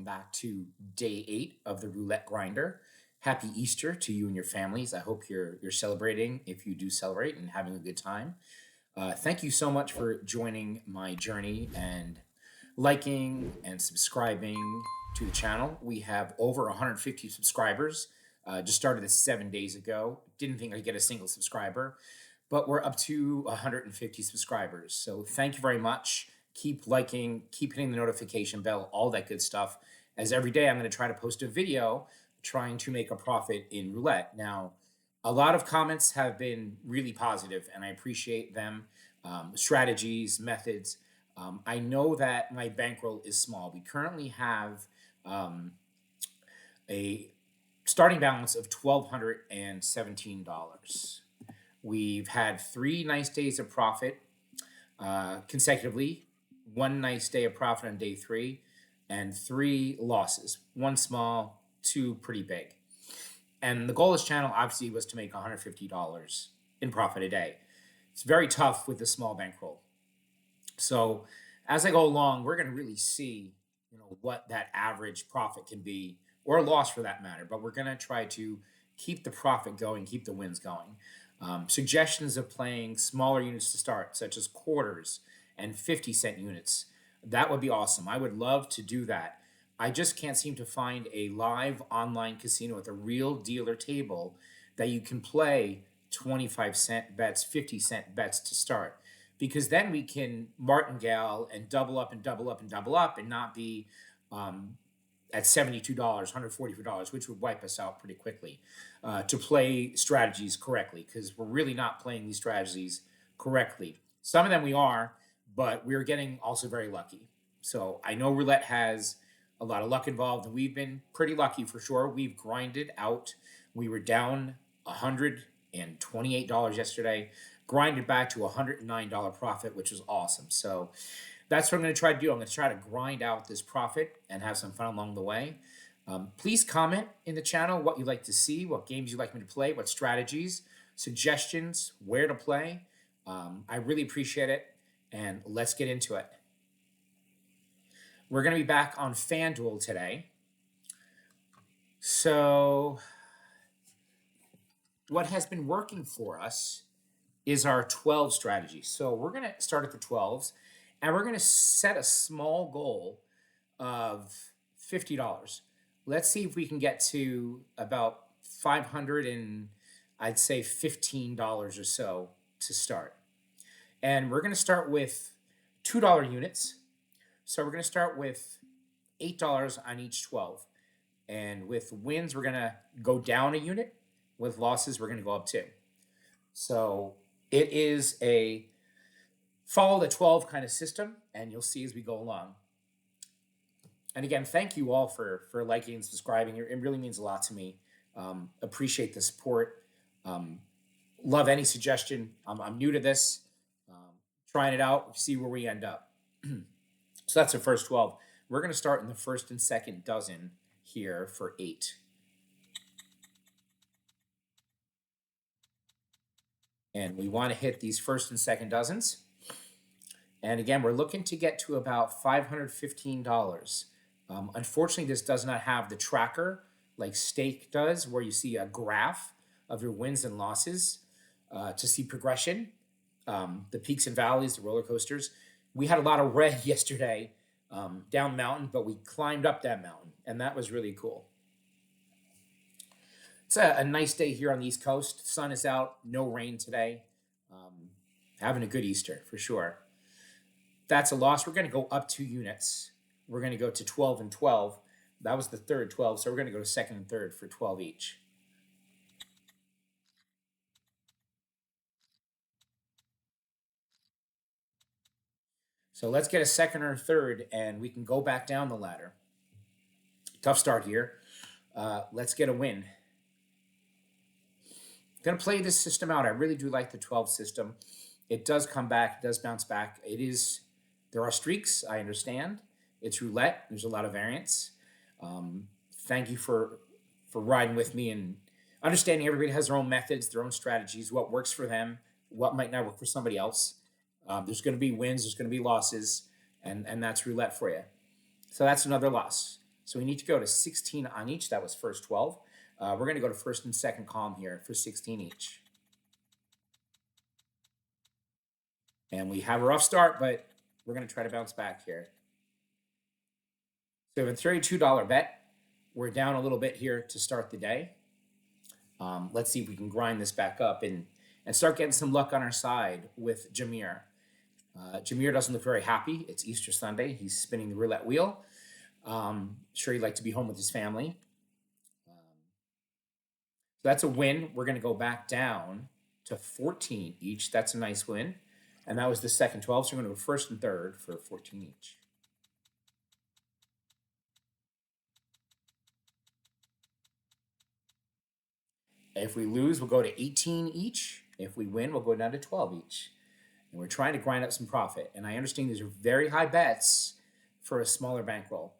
back to day 8 of the roulette grinder. Happy Easter to you and your families. I hope you're celebrating, if you do celebrate, and having a good time. Thank you so much for joining my journey and liking and subscribing to the channel. We have over 150 subscribers. Just started this 7 days ago. Didn't think I'd get a single subscriber, but we're up to 150 subscribers. So thank you very much. Keep liking, keep hitting the notification bell, all that good stuff. As every day, I'm going to try to post a video trying to make a profit in roulette. Now, a lot of comments have been really positive, and I appreciate them. Strategies, methods. I know that my bankroll is small. We currently have a starting balance of $1,217. We've had 3 nice days of profit consecutively, 1 nice day of profit on day 3, and 3 losses, 1 small, 2 pretty big. And the goal of this channel obviously was to make $150 in profit a day. It's very tough with a small bankroll. So as I go along, we're going to really see, what that average profit can be, or a loss for that matter. But we're going to try to keep the profit going, keep the wins going. Suggestions of playing smaller units to start, such as quarters and 50-cent units. That would be awesome. I would love to do that. I just can't seem to find a live online casino with a real dealer table that you can play 25-cent bets, 50-cent bets to start. Because then we can martingale and double up and double up and double up and not be at $72, $144, which would wipe us out pretty quickly, to play strategies correctly, because we're really not playing these strategies correctly. Some of them we are, but we're getting also very lucky. So I know roulette has a lot of luck involved, and we've been pretty lucky for sure. We've grinded out. We were down $128 yesterday, grinded back to $109 profit, which is awesome. So that's what I'm going to try to do. I'm going to try to grind out this profit and have some fun along the way. Please comment in the channel what you'd like to see, what games you'd like me to play, what strategies, suggestions, where to play. I really appreciate it, and let's get into it. We're going to be back on FanDuel today. So what has been working for us is our 12 strategy. So we're going to start at the 12s, and we're going to set a small goal of $50. Let's see if we can get to about $500 and I'd say $15 or so to start. And we're going to start with $2 units. So we're going to start with $8 on each 12. And with wins, we're going to go down a unit. With losses, we're going to go up 2. So it is a follow the 12 kind of system, and you'll see as we go along. And again, thank you all for liking and subscribing. It really means a lot to me. Appreciate the support. Love any suggestion. I'm new to this. Trying it out, see where we end up. So that's the first 12. We're going to start in the first and second dozen here for 8. And we want to hit these first and second dozens. And again, we're looking to get to about $515. Unfortunately, this does not have the tracker like stake does, where you see a graph of your wins and losses to see progression, the peaks and valleys, the roller coasters. We had a lot of red yesterday down mountain, but we climbed up that mountain, and that was really cool. It's a nice day here on the East Coast. Sun is out, no rain today. Having a good Easter for sure. That's a loss. We're going to go up 2 units. We're going to go to 12 and 12. That was the third 12, so we're going to go to second and third for 12 each. So let's get a second or third, and we can go back down the ladder. Tough start here. Let's get a win. Going to play this system out. I really do like the 12 system. It does come back. It does bounce back. There are streaks. I understand. It's roulette. There's a lot of variance. Thank you for riding with me and understanding everybody has their own methods, their own strategies, what works for them, what might not work for somebody else. There's going to be wins. There's going to be losses. And that's roulette for you. So that's another loss. So we need to go to 16 on each. That was first 12. We're going to go to first and second column here for 16 each. And we have a rough start, but we're going to try to bounce back here. So we have a $32 bet. We're down a little bit here to start the day. Let's see if we can grind this back up and start getting some luck on our side with Jameer. Jameer doesn't look very happy. It's Easter Sunday. He's spinning the roulette wheel. Sure, he'd like to be home with his family. So that's a win. We're going to go back down to 14 each. That's a nice win. And that was the second 12. So we're going to go first and third for 14 each. If we lose, we'll go to 18 each. If we win, we'll go down to 12 each. And we're trying to grind up some profit. And I understand these are very high bets for a smaller bankroll.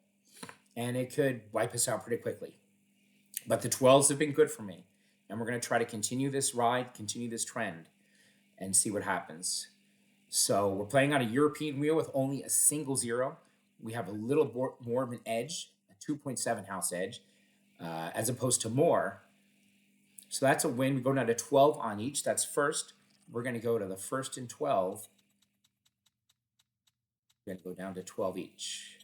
And it could wipe us out pretty quickly. But the 12s have been good for me. And we're going to try to continue this ride, continue this trend, and see what happens. So we're playing on a European wheel with only a single zero. We have a little more of an edge, a 2.7 house edge, as opposed to more. So that's a win. We go down to 12 on each. That's first. We're going to go to the first and 12. We're going to go down to 12 each.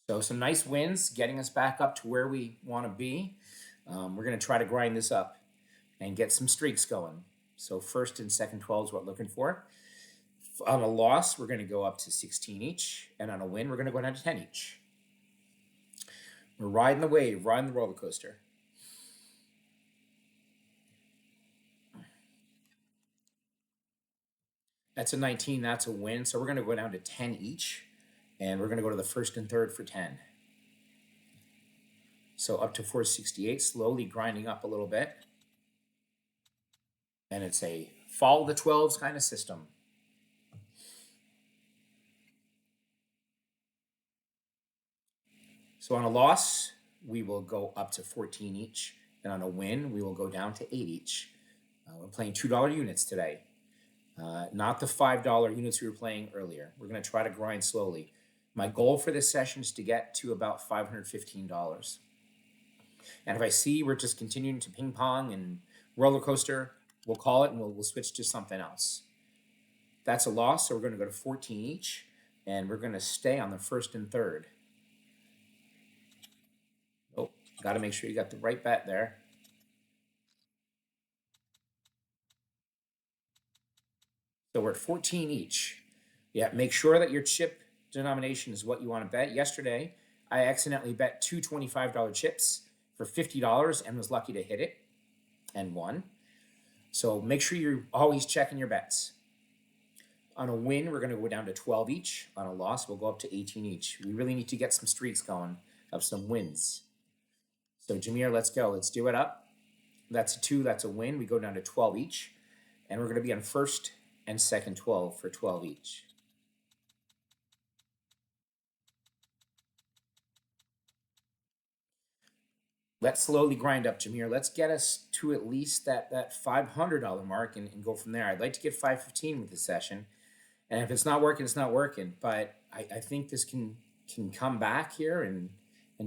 So some nice wins, getting us back up to where we want to be. We're going to try to grind this up and get some streaks going. So first and second 12 is what we're looking for. On a loss, we're going to go up to 16 each. And on a win, we're going to go down to 10 each. We're riding the wave, riding the roller coaster. That's a 19, that's a win. So we're going to go down to 10 each. And we're going to go to the first and third for 10. So up to 468, slowly grinding up a little bit. And it's a follow the 12s kind of system. So on a loss, we will go up to 14 each. And on a win, we will go down to 8 each. We're playing $2 units today. Not the $5 units we were playing earlier. We're going to try to grind slowly. My goal for this session is to get to about $515. And if I see we're just continuing to ping pong and roller coaster, we'll call it and we'll switch to something else. That's a loss, so we're going to go to 14 each, and we're going to stay on the first and third. Oh, got to make sure you got the right bet there. So we're at 14 each. Yeah, make sure that your chip denomination is what you want to bet. Yesterday, I accidentally bet two $25 chips for $50 and was lucky to hit it and won. So make sure you're always checking your bets. On a win, we're going to go down to 12 each. On a loss, we'll go up to 18 each. We really need to get some streaks going of some wins. So Jameer, let's go. Let's do it up. That's a 2. That's a win. We go down to 12 each. And we're going to be on first and second 12 for 12 each. Let's slowly grind up, Jameer. Let's get us to at least that $500 mark and go from there. I'd like to get 515 with this session. And if it's not working, it's not working. But I think this can come back here and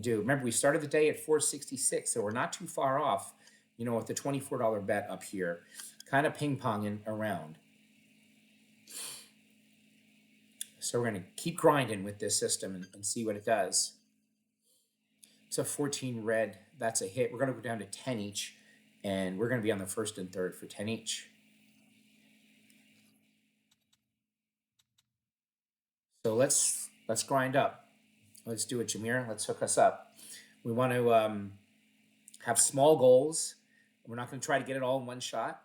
do. Remember, we started the day at 466, so we're not too far off, you know, with the $24 bet up here, kind of ping-ponging around. So we're going to keep grinding with this system and see what it does. It's a 14 red. That's a hit. We're going to go down to 10 each, and we're going to be on the first and third for 10 each. So let's grind up. Let's do it, Jameer. Let's hook us up. We want to have small goals. We're not going to try to get it all in one shot.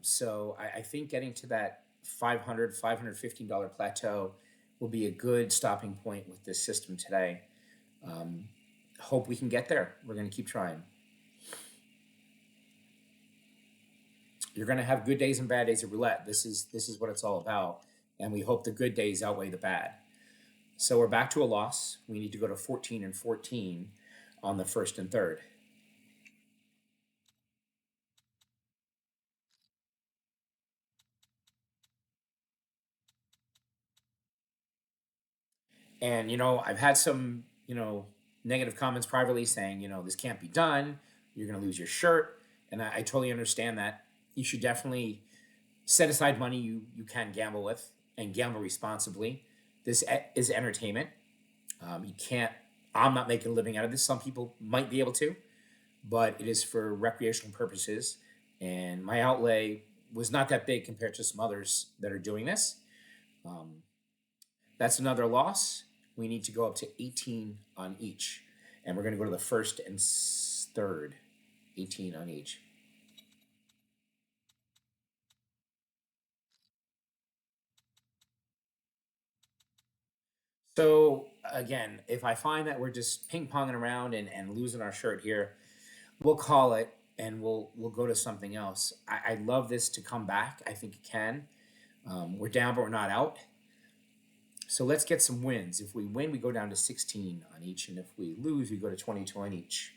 So I think getting to that $515 plateau will be a good stopping point with this system today. Hope we can get there. We're going to keep trying. You're going to have good days and bad days of roulette. This is what it's all about. And we hope the good days outweigh the bad. So we're back to a loss. We need to go to 14 and 14 on the first and third. And, I've had some, negative comments privately saying, this can't be done. You're going to lose your shirt. And I totally understand that. You should definitely set aside money you can gamble with and gamble responsibly. This is entertainment. You can't, I'm not making a living out of this. Some people might be able to, but it is for recreational purposes. And my outlay was not that big compared to some others that are doing this. Um, that's another loss. We need to go up to 18 on each. And we're going to go to the first and third, 18 on each. So again, if I find that we're just ping ponging around and losing our shirt here, we'll call it and we'll go to something else. I love this to come back. I think it can. We're down, but we're not out. So let's get some wins. If we win, we go down to 16 on each, and if we lose, we go to 22 on each.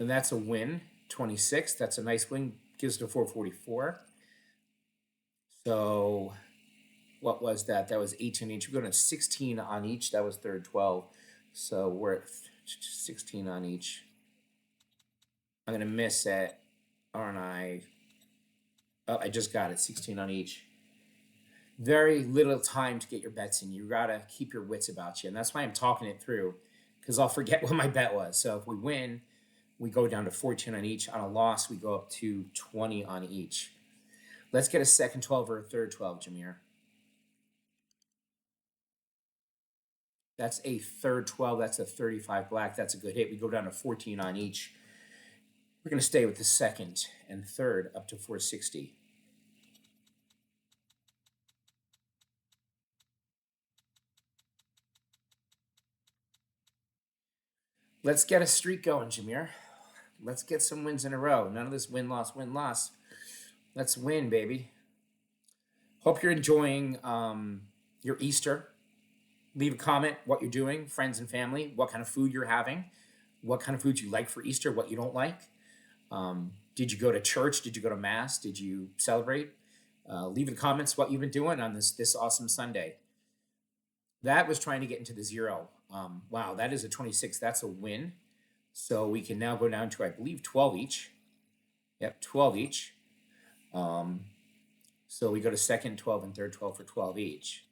And that's a win. 26. That's a nice win. Gives it a 444. So what was that? That was 18 each. We're going to 16 on each. That was third 12. So we're at 16 on each. I'm going to miss it, aren't I? Oh, I just got it. 16 on each. Very little time to get your bets in. You got to keep your wits about you. And that's why I'm talking it through, because I'll forget what my bet was. So if we win, we go down to 14 on each. On a loss, we go up to 20 on each. Let's get a second 12 or a third 12, Jameer. That's a third 12. That's a 35 black. That's a good hit. We go down to 14 on each. We're going to stay with the second and third up to 460. Let's get a streak going, Jameer. Let's get some wins in a row. None of this win, loss, win, loss. Let's win, baby. Hope you're enjoying your Easter. Leave a comment what you're doing, friends and family, what kind of food you're having, what kind of food you like for Easter, what you don't like. Did you go to church? Did you go to mass? Did you celebrate? Leave in the comments what you've been doing on this awesome Sunday. That was trying to get into the zero. Wow, that is a 26. That's a win. So we can now go down to, I believe, 12 each. Yep, 12 each. So we go to second 12 and third 12 for 12 each.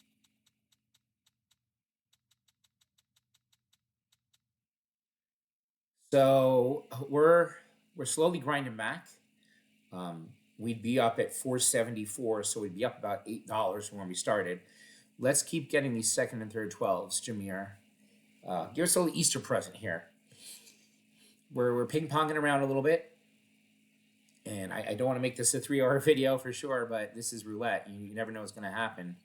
So we're slowly grinding back. We'd be up at 474, so we'd be up about $8 from when we started. Let's keep getting these second and third 12s, Jameer. Give us a little Easter present here. We're ping ponging around a little bit, and I don't want to make this a 3-hour video for sure, but this is roulette. You never know what's going to happen.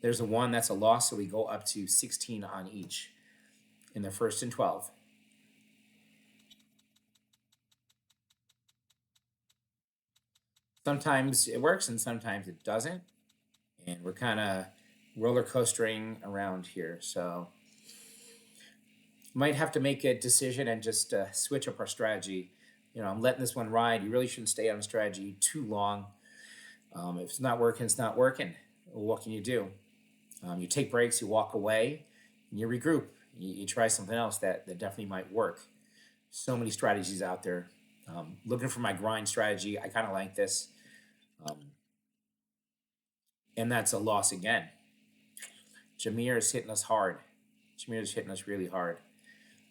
There's a 1, that's a loss, so we go up to 16 on each in the first and 12. Sometimes it works and sometimes it doesn't. And we're kind of roller coastering around here. So might have to make a decision and just switch up our strategy. I'm letting this one ride. You really shouldn't stay on a strategy too long. If it's not working, it's not working. What can you do? You take breaks, you walk away, and you regroup. You try something else that definitely might work. So many strategies out there. Looking for my grind strategy. I kind of like this. And that's a loss again. Jameer is hitting us hard. Jameer is hitting us really hard.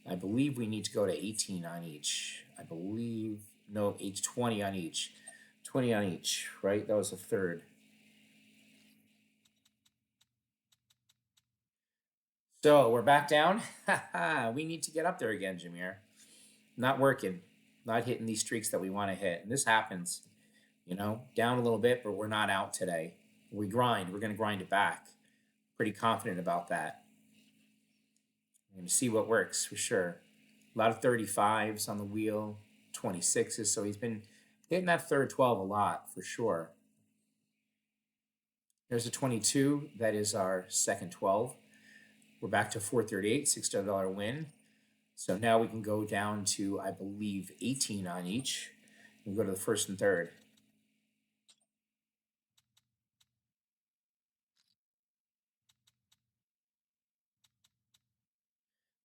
I believe we need to go to 18 on each. I believe, no, 20 on each. 20 on each, right? That was the third. So we're back down. We need to get up there again, Jameer. Not working. Not hitting these streaks that we want to hit. And this happens, down a little bit, but we're not out today. We grind. We're going to grind it back. Pretty confident about that. We're going to see what works for sure. A lot of 35s on the wheel, 26s. So he's been hitting that third 12 a lot for sure. There's a 22. That is our second 12. We're back to 438, $6 win. So now we can go down to, I believe, 18 on each. We'll go to the first and third.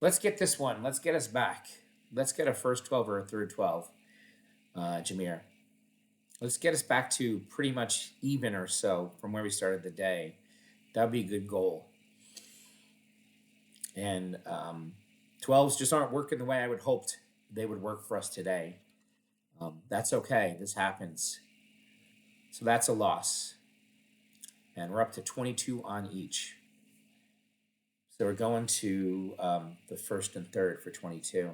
Let's get this one. Let's get us back. Let's get a first 12 or a third 12, Jameer. Let's get us back to pretty much even or so from where we started the day. That would be a good goal. And 12s just aren't working the way I would hoped they would work for us today. That's okay. This happens. So that's a loss. And we're up to 22 on each. So we're going to the first and third for 22.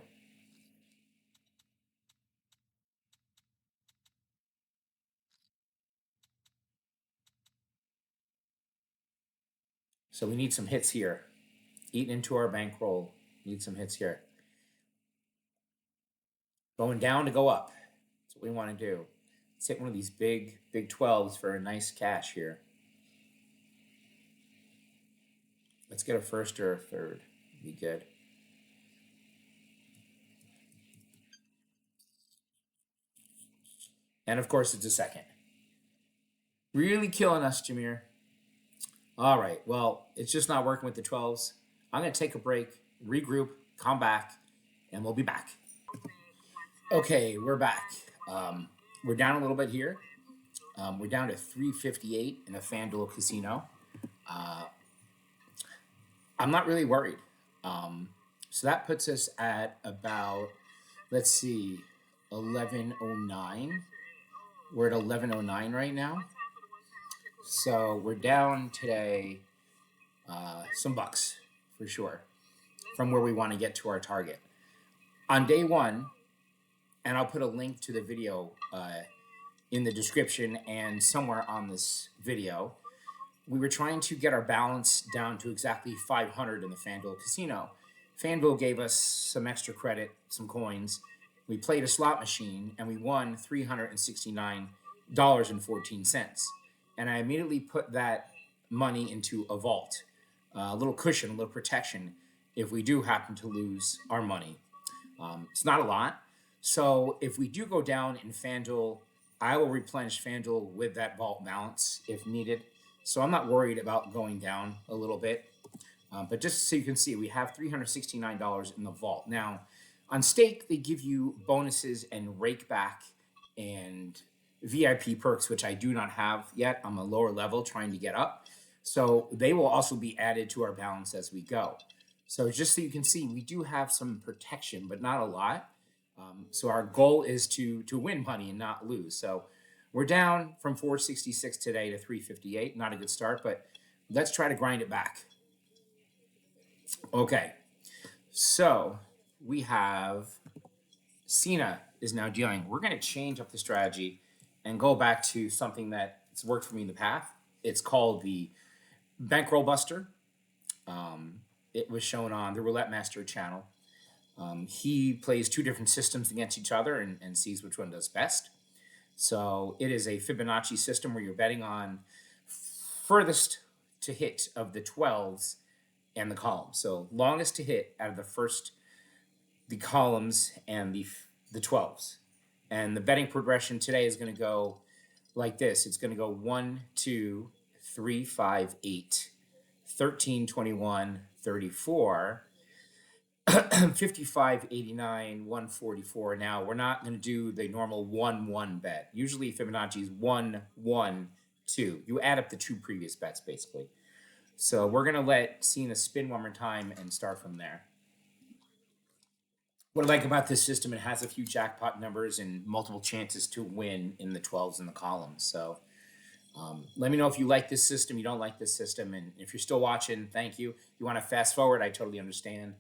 So we need some hits here. Eating into our bankroll. Need some hits here. Going down to go up. That's what we want to do. Let's hit one of these big 12s for a nice cash here. Let's get a first or a third. Be good. And of course, it's a second. Really killing us, Jameer. All right. Well, it's just not working with the 12s. I'm going to take a break, regroup, come back, and we'll be back. Okay, we're back. We're down a little bit here. We're down to 358 in a FanDuel casino. I'm not really worried. So that puts us at about, let's see, 1109. We're at 1109 right now. So we're down today some bucks for sure from where we want to get to our target. On day one, and I'll put a link to the video in the description and somewhere on this video, we were trying to get our balance down to exactly 500 in the FanDuel casino. FanDuel gave us some extra credit, some coins. We played a slot machine and we won $369.14. And I immediately put that money into a vault, a little cushion, a little protection if we do happen to lose our money. It's not a lot. So if we do go down in FanDuel, I will replenish FanDuel with that vault balance if needed. So I'm not worried about going down a little bit. But just so you can see, we have $369 in the vault. Now, on stake, they give you bonuses and rake back and VIP perks, which I do not have yet. I'm a lower level trying to get up. So they will also be added to our balance as we go. So just so you can see, we do have some protection, but not a lot. So our goal is to win money and not lose. So we're down from 466 today to 358. Not a good start, but let's try to grind it back. Okay, so we have Cena is now dealing. We're going to change up the strategy and go back to something that's worked for me in the past. It's called the Bankroll Buster. It was shown on the Roulette Master channel. He plays two different systems against each other and sees which one does best. So it is a Fibonacci system where you're betting on furthest to hit of the 12s and the columns. So longest to hit out of the columns and the 12s. And the betting progression today is going to go like this. It's going to go 1, 2, 3, 5, 8, 13, 21, 34, 55, 89, 144. Now, we're not going to do the normal 1, 1 bet. Usually Fibonacci is 1, 1, 2. You add up the two previous bets, basically. So we're going to let Cena spin one more time and start from there. What I like about this system, it has a few jackpot numbers and multiple chances to win in the 12s and the columns. So let me know if you like this system, you don't like this system. And if you're still watching, thank you. If you want to fast forward, I totally understand.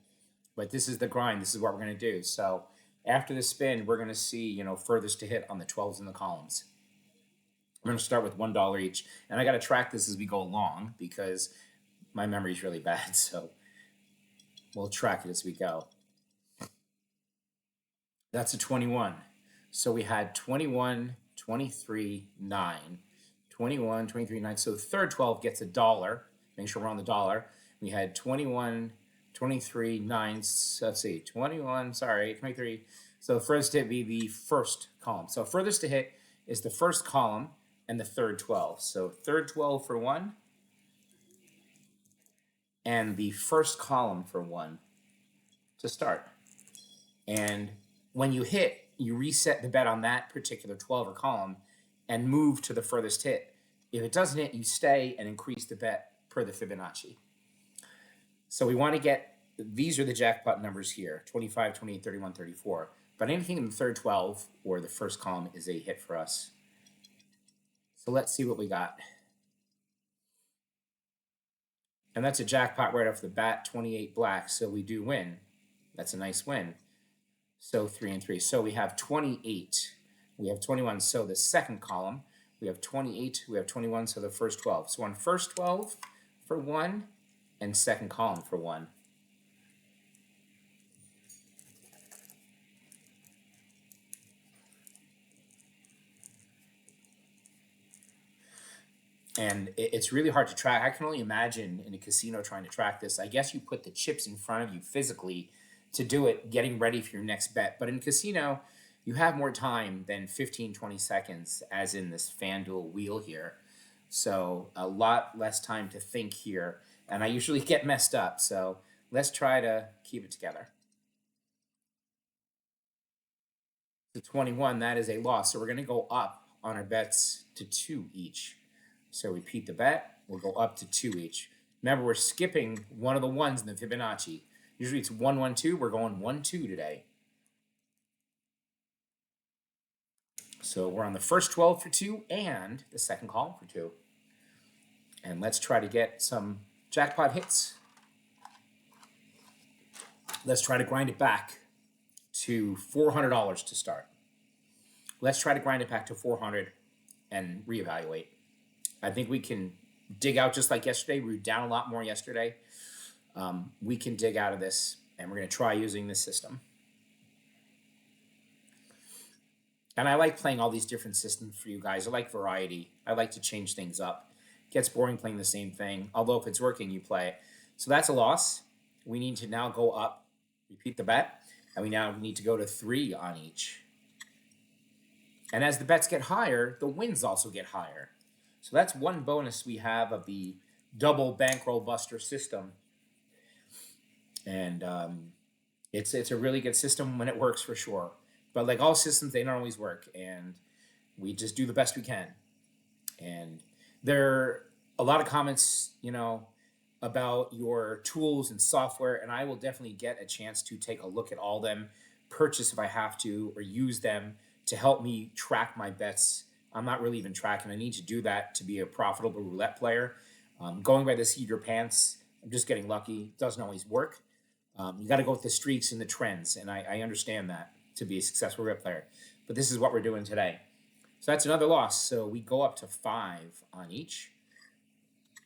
But this is the grind. This is what we're going to do. So after the spin, we're going to see, furthest to hit on the 12s and the columns. We're going to start with $1 each. And I got to track this as we go along because my memory is really bad. So we'll track it as we go. That's a 21. So we had 21, 23, 9. 21, 23, 9. So third 12 gets $1. Make sure we're on the dollar. We had 21, 23, 9. So let's see. 21, 23. So furthest to hit be the first column. So furthest to hit is the first column and the third 12. So third 12 for 1. And the first column for 1. to start. And when you hit, you reset the bet on that particular 12er column and move to the furthest hit. If it doesn't hit, you stay and increase the bet per the Fibonacci. So we want to get, these are the jackpot numbers here, 25, 28, 31, 34. But anything in the third 12 or the first column is a hit for us. So let's see what we got. And that's a jackpot right off the bat, 28 black, so we do win. That's a nice win. So 3 and 3. So we have 28. We have 21. So the second column, we have 28. We have 21. So the first 12. So on first 12 for 1 and second column for 1. And it's really hard to track. I can only imagine in a casino trying to track this. I guess you put the chips in front of you physically to do it, getting ready for your next bet. But in casino, you have more time than 15, 20 seconds, as in this FanDuel wheel here. So a lot less time to think here. And I usually get messed up. So let's try to keep it together. To 21, that is a loss. So we're going to go up on our bets to 2 each. So repeat the bet, we'll go up to 2 each. Remember, we're skipping one of the ones in the Fibonacci. Usually it's 1, 1, 2. We're going 1, 2 today. So we're on the first 12 for 2 and the second column for 2. And let's try to get some jackpot hits. Let's try to grind it back to $400 to start. Let's try to grind it back to 400 and reevaluate. I think we can dig out just like yesterday. We were down a lot more yesterday. We can dig out of this, and we're going to try using this system. And I like playing all these different systems for you guys. I like variety. I like to change things up. It gets boring playing the same thing, although if it's working, you play it. So that's a loss. We need to now go up, repeat the bet, and we now need to go to 3 on each. And as the bets get higher, the wins also get higher. So that's one bonus we have of the double bankroll buster system. And it's a really good system when it works, for sure. But like all systems, they don't always work. And we just do the best we can. And there are a lot of comments, about your tools and software. And I will definitely get a chance to take a look at all of them, purchase if I have to, or use them to help me track my bets. I'm not really even tracking. I need to do that to be a profitable roulette player. Going by the seat of your pants, I'm just getting lucky. It doesn't always work. You got to go with the streaks and the trends, and I understand that to be a successful roulette player. But this is what we're doing today. So that's another loss. So we go up to 5 on each.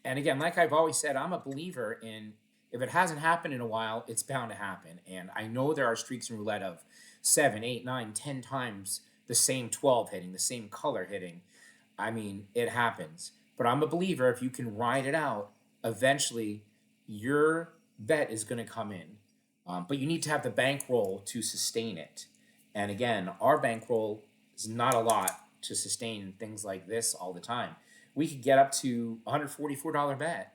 And again, like I've always said, I'm a believer in if it hasn't happened in a while, it's bound to happen. And I know there are streaks in roulette of 7, 8, 9, 10 times the same 12 hitting, the same color hitting. I mean, it happens. But I'm a believer if you can ride it out, eventually your bet is going to come in. But you need to have the bankroll to sustain it. And again, our bankroll is not a lot to sustain things like this all the time. We could get up to $144 bet.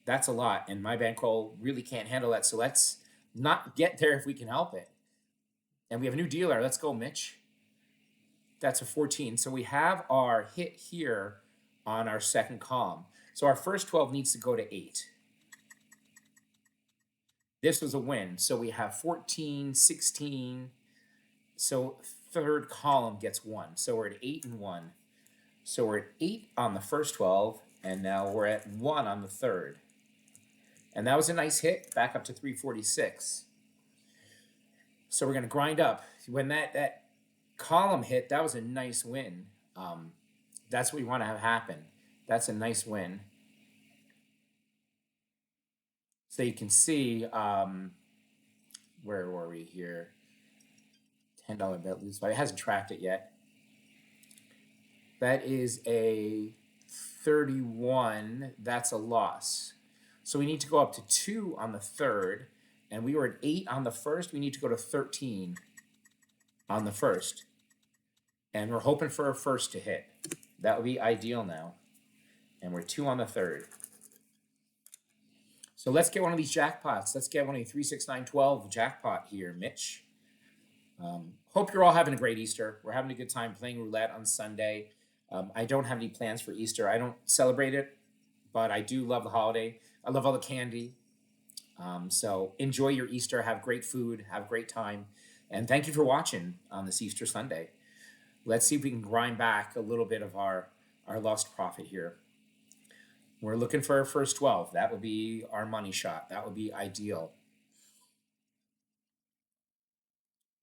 That's a lot. And my bankroll really can't handle that. So let's not get there if we can help it. And we have a new dealer. Let's go, Mitch. That's a 14. So we have our hit here on our second column. So our first 12 needs to go to 8. This was a win. So we have 14, 16. So third column gets 1. So we're at 8 and 1. So we're at 8 on the first 12, and now we're at 1 on the third. And that was a nice hit, back up to 346. So we're going to grind up. When that column hit, that was a nice win. That's what we want to have happen. That's a nice win. So you can see, where were we here? $10 bet lose, but it hasn't tracked it yet. That is a 31. That's a loss. So we need to go up to 2 on the third, and we were at 8 on the first. We need to go to 13 on the first. And we're hoping for a first to hit. That would be ideal now. And we're 2 on the third. So let's get one of these jackpots. Let's get one of the 3, 6, 9, 12 jackpot here, Mitch. Hope you're all having a great Easter. We're having a good time playing roulette on Sunday. I don't have any plans for Easter. I don't celebrate it, but I do love the holiday. I love all the candy. So enjoy your Easter. Have great food. Have a great time. And thank you for watching on this Easter Sunday. Let's see if we can grind back a little bit of our lost profit here. We're looking for our first 12. That would be our money shot. That would be ideal.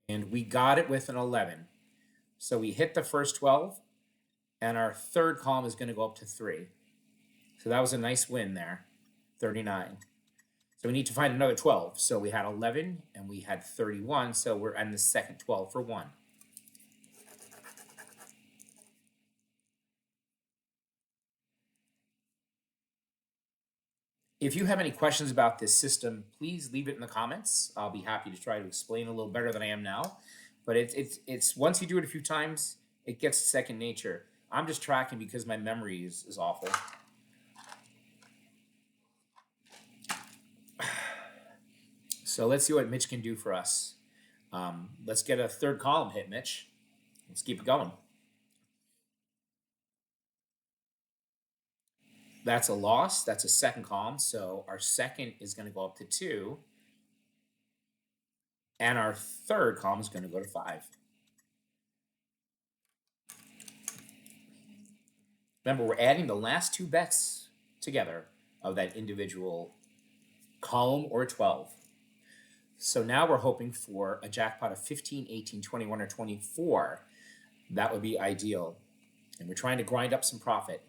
And we got it with an 11. So we hit the first 12, and our third column is going to go up to 3. So that was a nice win there, 39. So we need to find another 12. So we had 11, and we had 31. So we're on the second 12 for 1. If you have any questions about this system, please leave it in the comments. I'll be happy to try to explain a little better than I am now. But it's once you do it a few times, it gets second nature. I'm just tracking because my memory is awful. So let's see what Mitch can do for us. Let's get a third column hit, Mitch. Let's keep it going. That's a loss. That's a second column. So our second is going to go up to 2. And our third column is going to go to 5. Remember, we're adding the last 2 bets together of that individual column or 12. So now we're hoping for a jackpot of 15, 18, 21, or 24. That would be ideal. And we're trying to grind up some profit.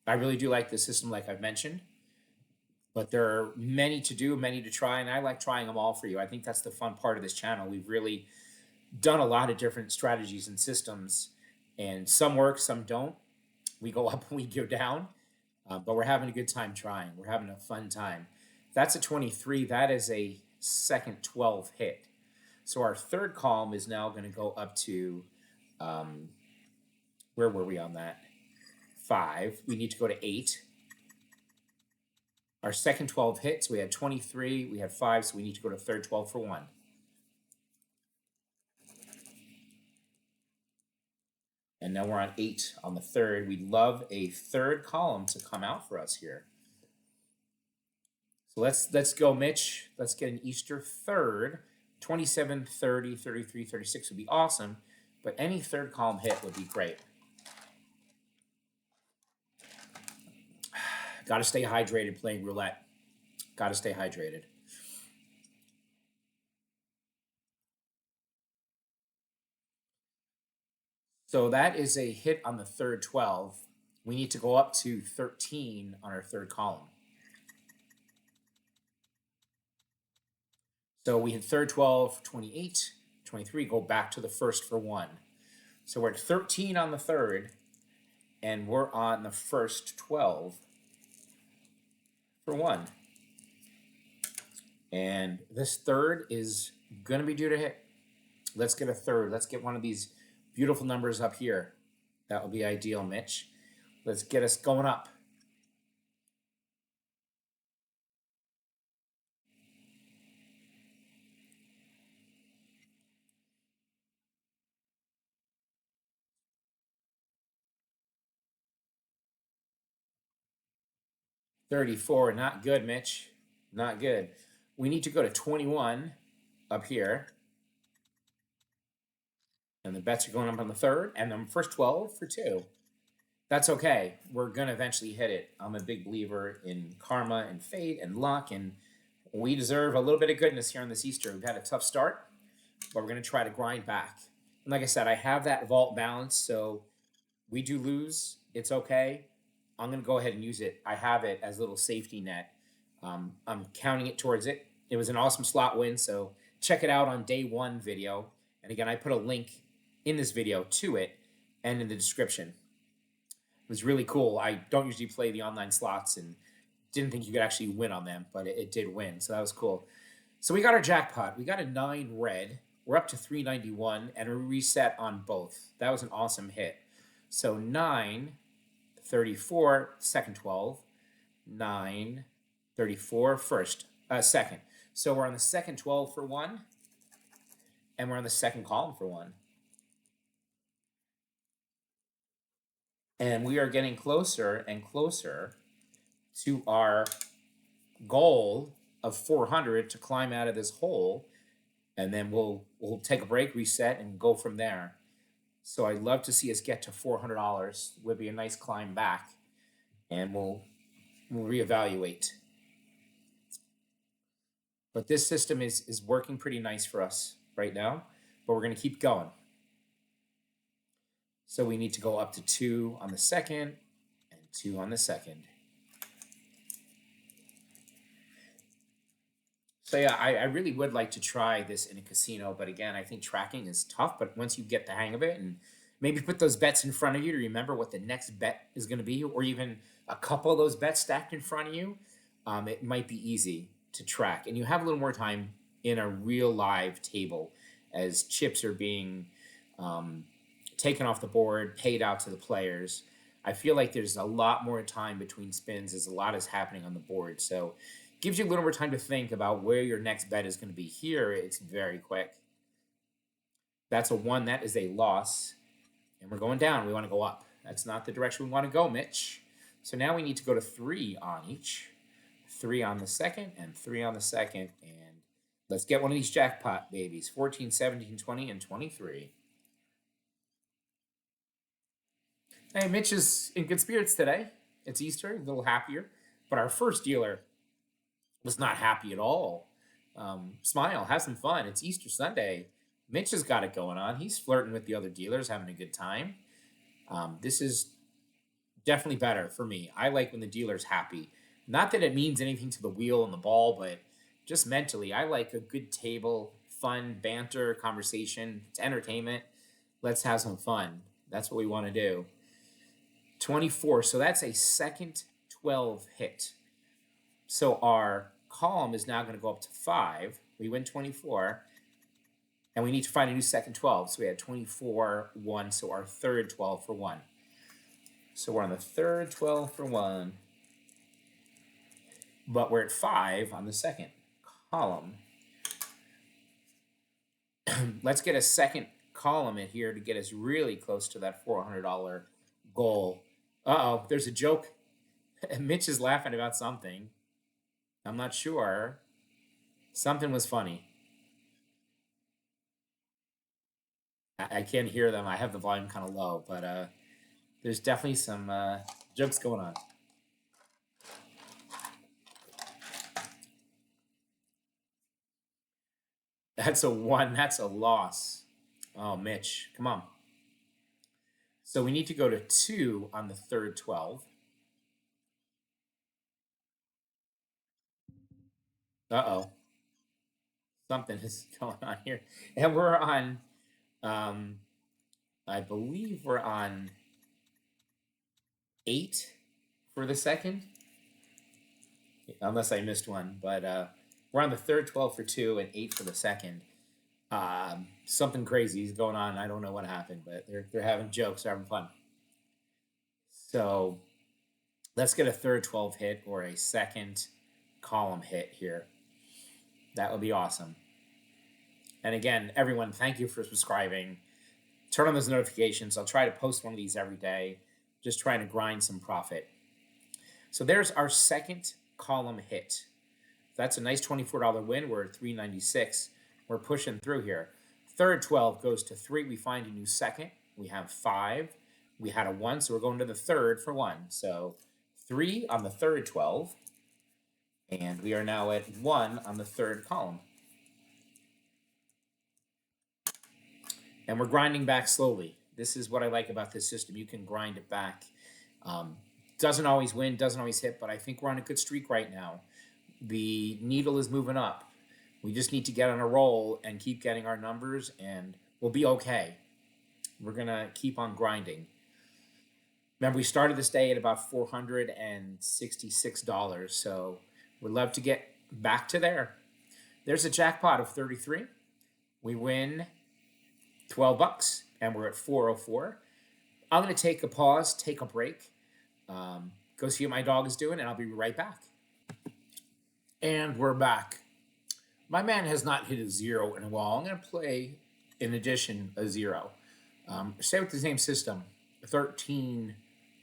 I really do like this system, like I've mentioned. But there are many to do, many to try, and I like trying them all for you. I think that's the fun part of this channel. We've really done a lot of different strategies and systems, and some work, some don't. We go up and we go down, but we're having a good time trying. We're having a fun time. That's a 23. That is a second 12 hit. So our third column is now going to go up to, where were we on that? 5. We need to go to 8. Our second 12 hit, so we had 23, we had 5, so we need to go to third 12 for 1. And now we're on 8 on the third. We'd love a third column to come out for us here. So let's go, Mitch. Let's get an Easter third. 27, 30, 33, 36 would be awesome, but any third column hit would be great. Got to stay hydrated playing roulette. Got to stay hydrated. So that is a hit on the third 12. We need to go up to 13 on our third column. So we hit third 12, 28, 23, go back to the first for 1. So we're at 13 on the third, and we're on the first 12 for 1. And this third is going to be due to hit. Let's get a third. Let's get one of these beautiful numbers up here. That would be ideal, Mitch. Let's get us going up. $34, not good, Mitch. Not good. We need to go to 21 up here. And the bets are going up on the third, and the first 12 for 2. That's okay. We're going to eventually hit it. I'm a big believer in karma and fate and luck, and we deserve a little bit of goodness here on this Easter. We've had a tough start, but we're going to try to grind back. And like I said, I have that vault balance, so we do lose. It's okay. I'm going to go ahead and use it. I have it as a little safety net. I'm counting it towards it. It was an awesome slot win, so check it out on day 1 video. And again, I put a link in this video to it and in the description. It was really cool. I don't usually play the online slots and didn't think you could actually win on them, but it did win, so that was cool. So we got our jackpot. We got a 9 red. We're up to 391, and a reset on both. That was an awesome hit. So 9, 34, second 12, 9, 34 first, second. So we're on the second 12 for 1, and we're on the second column for 1. And we are getting closer and closer to our goal of 400 to climb out of this hole, and then we'll take a break, reset, and go from there. So I'd love to see us get to $400. Would be a nice climb back, and we'll reevaluate. But this system is working pretty nice for us right now, but we're going to keep going. So we need to go up to 2 on the second and 2 on the second. So yeah, I really would like to try this in a casino, but again, I think tracking is tough. But once you get the hang of it and maybe put those bets in front of you to remember what the next bet is going to be, or even a couple of those bets stacked in front of you, it might be easy to track. And you have a little more time in a real live table as chips are being taken off the board, paid out to the players. I feel like there's a lot more time between spins as a lot is happening on the board. So gives you a little more time to think about where your next bet is going to be. Here, it's very quick. That's a 1. That is a loss. And we're going down. We want to go up. That's not the direction we want to go, Mitch. So now we need to go to 3 on each. 3 on the second and 3 on the second. And let's get one of these jackpot babies. 14, 17, 20, and 23. Hey, Mitch is in good spirits today. It's Easter, a little happier. But our first dealer was not happy at all. Smile, have some fun. It's Easter Sunday. Mitch has got it going on. He's flirting with the other dealers, having a good time. This is definitely better for me. I like when the dealer's happy. Not that it means anything to the wheel and the ball, but just mentally, I like a good table, fun, banter, conversation. It's entertainment. Let's have some fun. That's what we want to do. 24. So that's a second 12 hit. So our column is now going to go up to 5. We win 24. And we need to find a new second 12. So we had 24, 1. So our third 12 for 1. So we're on the third 12 for 1. But we're at 5 on the second column. Let's get a second column in here to get us really close to that $400 goal. Uh-oh, there's a joke. Mitch is laughing about something. I'm not sure. Something was funny. I can't hear them. I have the volume kind of low, but there's definitely some jokes going on. That's a 1. That's a loss. Oh, Mitch, come on. So we need to go to 2 on the third 12. Uh-oh. Something is going on here. And we're on, I believe we're on 8 for the second. Unless I missed one. But we're on the third 12 for 2 and 8 for the second. Something crazy is going on. I don't know what happened, but they're having jokes, they're having fun. So let's get a third 12 hit or a second column hit here. That would be awesome. And again, everyone, thank you for subscribing. Turn on those notifications. I'll try to post one of these every day, just trying to grind some profit. So there's our second column hit. That's a nice $24 win. We're at $396. We're pushing through here. Third 12 goes to 3. We find a new second. We have 5. We had a 1, so we're going to the third for 1. So 3 on the third 12. And we are now at 1 on the third column. And we're grinding back slowly. This is what I like about this system. You can grind it back. Doesn't always win, doesn't always hit, but I think we're on a good streak right now. The needle is moving up. We just need to get on a roll and keep getting our numbers, and we'll be okay. We're going to keep on grinding. Remember, we started this day at about $466, so we'd love to get back to there. There's a jackpot of 33. We win $12, and we're at 404. I'm going to take a pause, take a break, go see what my dog is doing, and I'll be right back. And we're back. My man has not hit a zero in a while. I'm going to play, in addition, a zero. Stay with the same system. 13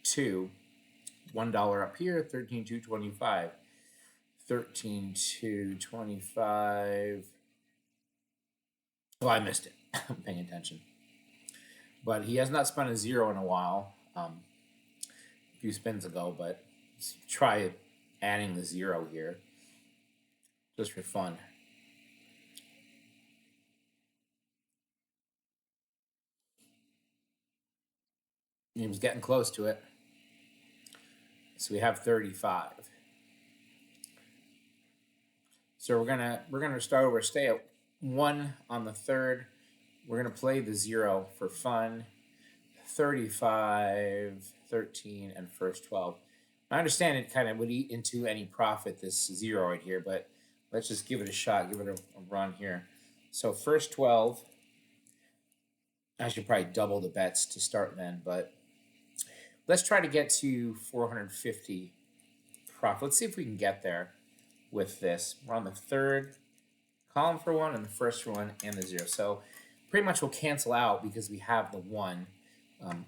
2. $1 up here, 13 2 25. 13 2 25. Oh, I missed it. I'm paying attention. But he has not spun a zero in a while. A few spins ago, but let's try adding the zero here just for fun. He was getting close to it. So we have 35. So we're gonna start over, stay at 1 on the third. We're gonna play the zero for fun. 35, 13, and first 12. I understand it kind of would eat into any profit, this zero right here, but let's just give it a shot, give it a run here. So first 12, I should probably double the bets to start then, but let's try to get to 450 profit. Let's see if we can get there with this. We're on the third column for one and the first for one and the zero. So pretty much we'll cancel out because we have the one.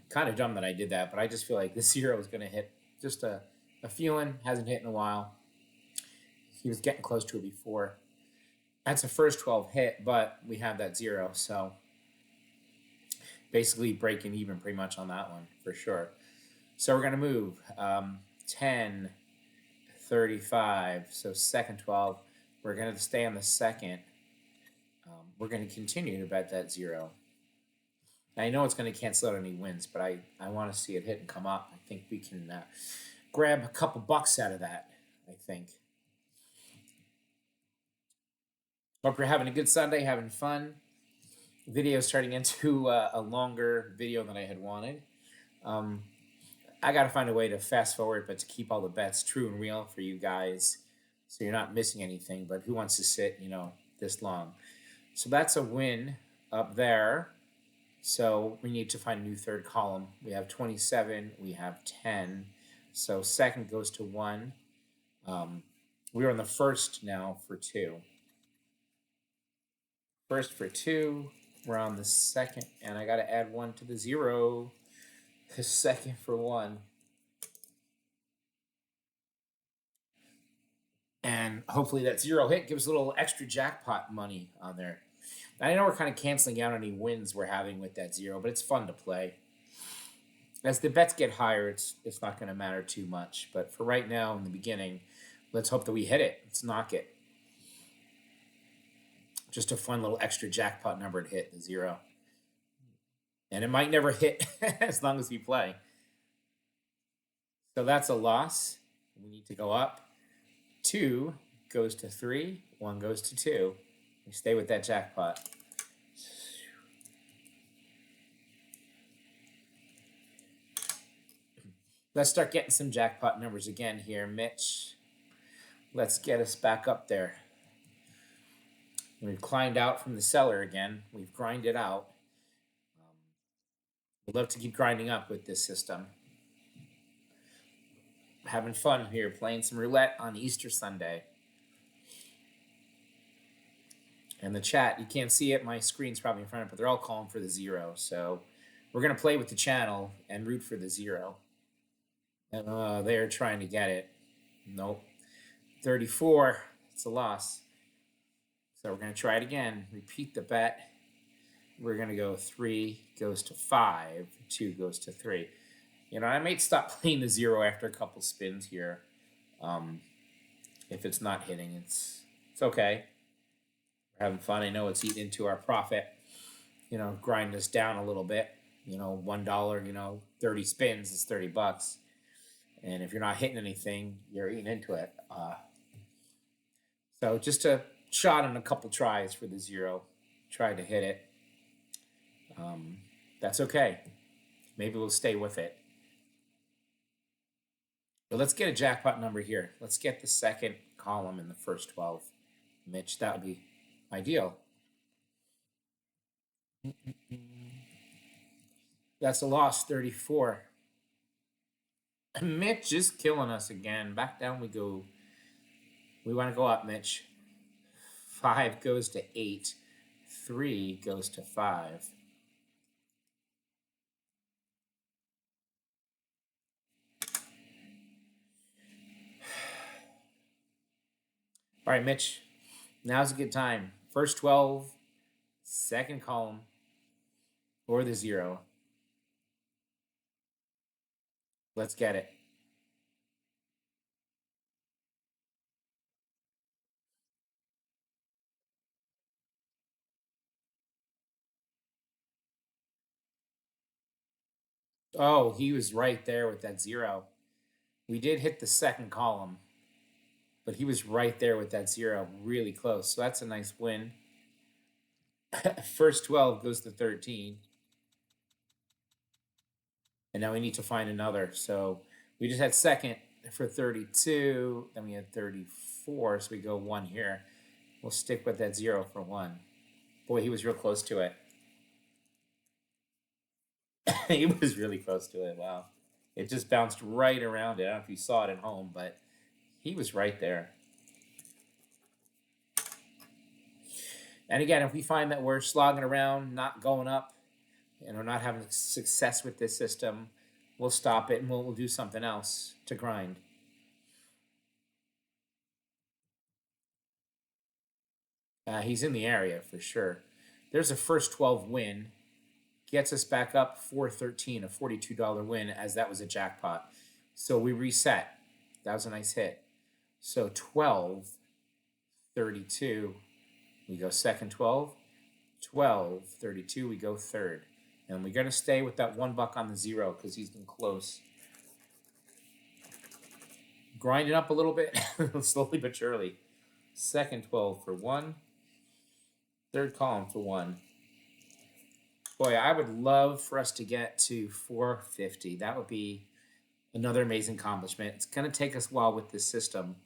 Kind of dumb that I did that, but I just feel like the zero is going to hit. Just a feeling, hasn't hit in a while. He was getting close to it before. That's a first 12 hit, but we have that zero. So basically breaking even pretty much on that one for sure. So we're going to move 10, 35. So second 12. We're going to stay on the second. We're going to continue to bet that zero. Now, I know it's going to cancel out any wins, but I want to see it hit and come up. I think we can grab a couple bucks out of that, I think. Hope you're having a good Sunday, having fun. The video is turning into a longer video than I had wanted. I got to find a way to fast forward, but to keep all the bets true and real for you guys so you're not missing anything. But who wants to sit, this long? So that's a win up there. So we need to find a new third column. We have 27. We have 10. So second goes to 1. We're on the first now for 2. First for 2. We're on the second. And I got to add 1 to the 0. The second for 1. And hopefully that 0 hit gives a little extra jackpot money on there. I know we're kind of canceling out any wins we're having with that 0, but it's fun to play. As the bets get higher, it's not going to matter too much. But for right now, in the beginning, let's hope that we hit it. Let's knock it. Just a fun little extra jackpot number to hit, the 0. And it might never hit as long as we play. So that's a loss. We need to go up. 2 goes to 3. 1 goes to 2. We stay with that jackpot. Let's start getting some jackpot numbers again here, Mitch. Let's get us back up there. We've climbed out from the cellar again. We've grinded out. We'd love to keep grinding up with this system. Having fun here, playing some roulette on Easter Sunday. And the chat, you can't see it. My screen's probably in front of it, but they're all calling for the 0. So we're going to play with the channel and root for the 0. And they're trying to get it. Nope. 34. It's a loss. So we're going to try it again. Repeat the bet. We're going to go 3 goes to 5. 2 goes to 3. I might stop playing the 0 after a couple spins here. If it's not hitting, it's okay. We're having fun. I know it's eating into our profit. Grind us down a little bit. $1, 30 spins is $30. And if you're not hitting anything, you're eating into it. So just a shot and a couple tries for the 0. Try to hit it. That's okay. Maybe we'll stay with it. But let's get a jackpot number here. Let's get the second column in the first 12. Mitch, that would be ideal. That's a loss, 34. Mitch is killing us again. Back down we go. We want to go up, Mitch. 5 goes to 8. 3 goes to 5. All right, Mitch. Now's a good time. First 12, second column, or the 0. Let's get it. Oh, he was right there with that 0. We did hit the second column, but he was right there with that 0, really close. So that's a nice win. First 12 goes to 13. And now we need to find another. So we just had second for 32. Then we had 34. So we go 1 here. We'll stick with that 0 for 1. Boy, he was real close to it. He was really close to it. Wow. It just bounced right around it. I don't know if you saw it at home, but he was right there. And again, if we find that we're slogging around, not going up, and we're not having success with this system, we'll stop it and we'll do something else to grind. He's in the area for sure. There's a first 12 win. Gets us back up 413, a $42 win, as that was a jackpot. So we reset. That was a nice hit. So 12, 32, we go second 12, 12, 32, we go third. And we're going to stay with that $1 on the 0 because he's been close. Grind it up a little bit, slowly but surely. Second 12 for 1. Third column for 1. Boy, I would love for us to get to 450. That would be another amazing accomplishment. It's going to take us a while with this system,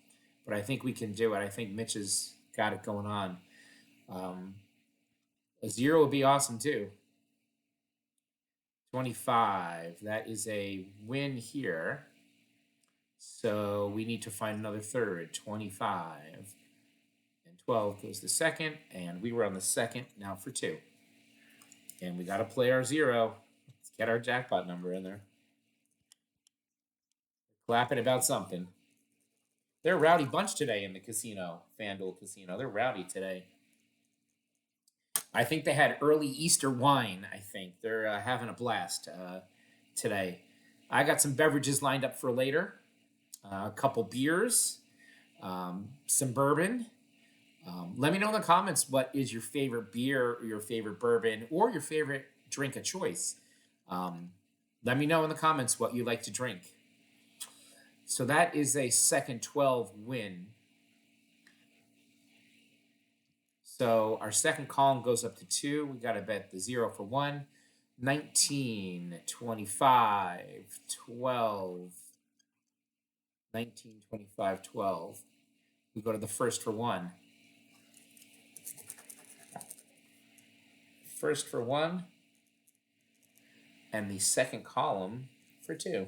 but I think we can do it. I think Mitch has got it going on. A 0 would be awesome too. 25. That is a win here. So we need to find another third. 25. And 12 goes the second, and we were on the second, now for 2. And we got to play our 0. Let's get our jackpot number in there. Clapping about something. They're a rowdy bunch today in the casino, FanDuel Casino. They're rowdy today. I think they had early Easter wine, I think. They're having a blast today. I got some beverages lined up for later. A couple beers, some bourbon. Let me know in the comments what is your favorite beer, or your favorite bourbon, or your favorite drink of choice. Let me know in the comments what you like to drink. So that is a second 12 win. So our second column goes up to 2. We got to bet the 0 for 1. 19, 25, 12. 19, 25, 12. We go to the first for 1. First for 1. And the second column for 2.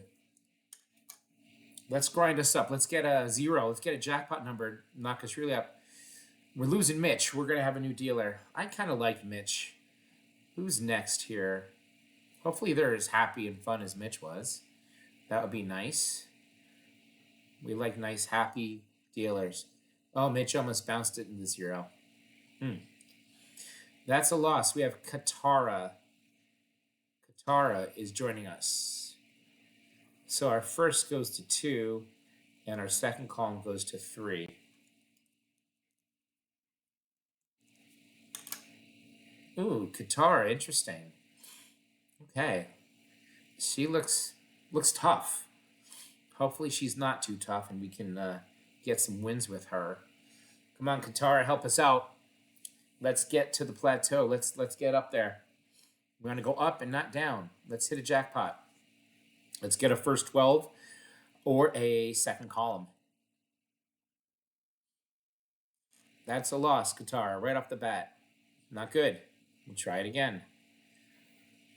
Let's grind us up. Let's get a 0. Let's get a jackpot number. Knock us really up. We're losing Mitch. We're going to have a new dealer. I kind of like Mitch. Who's next here? Hopefully they're as happy and fun as Mitch was. That would be nice. We like nice, happy dealers. Oh, Mitch almost bounced it in the 0. That's a loss. We have Katara. Katara is joining us. So our first goes to 2, and our second column goes to 3. Ooh, Katara, interesting. Okay. She looks tough. Hopefully she's not too tough and we can get some wins with her. Come on, Katara, help us out. Let's get to the plateau. Let's get up there. We're going to go up and not down. Let's hit a jackpot. Let's get a first 12 or a second column. That's a loss, Katara, right off the bat. Not good. We'll try it again.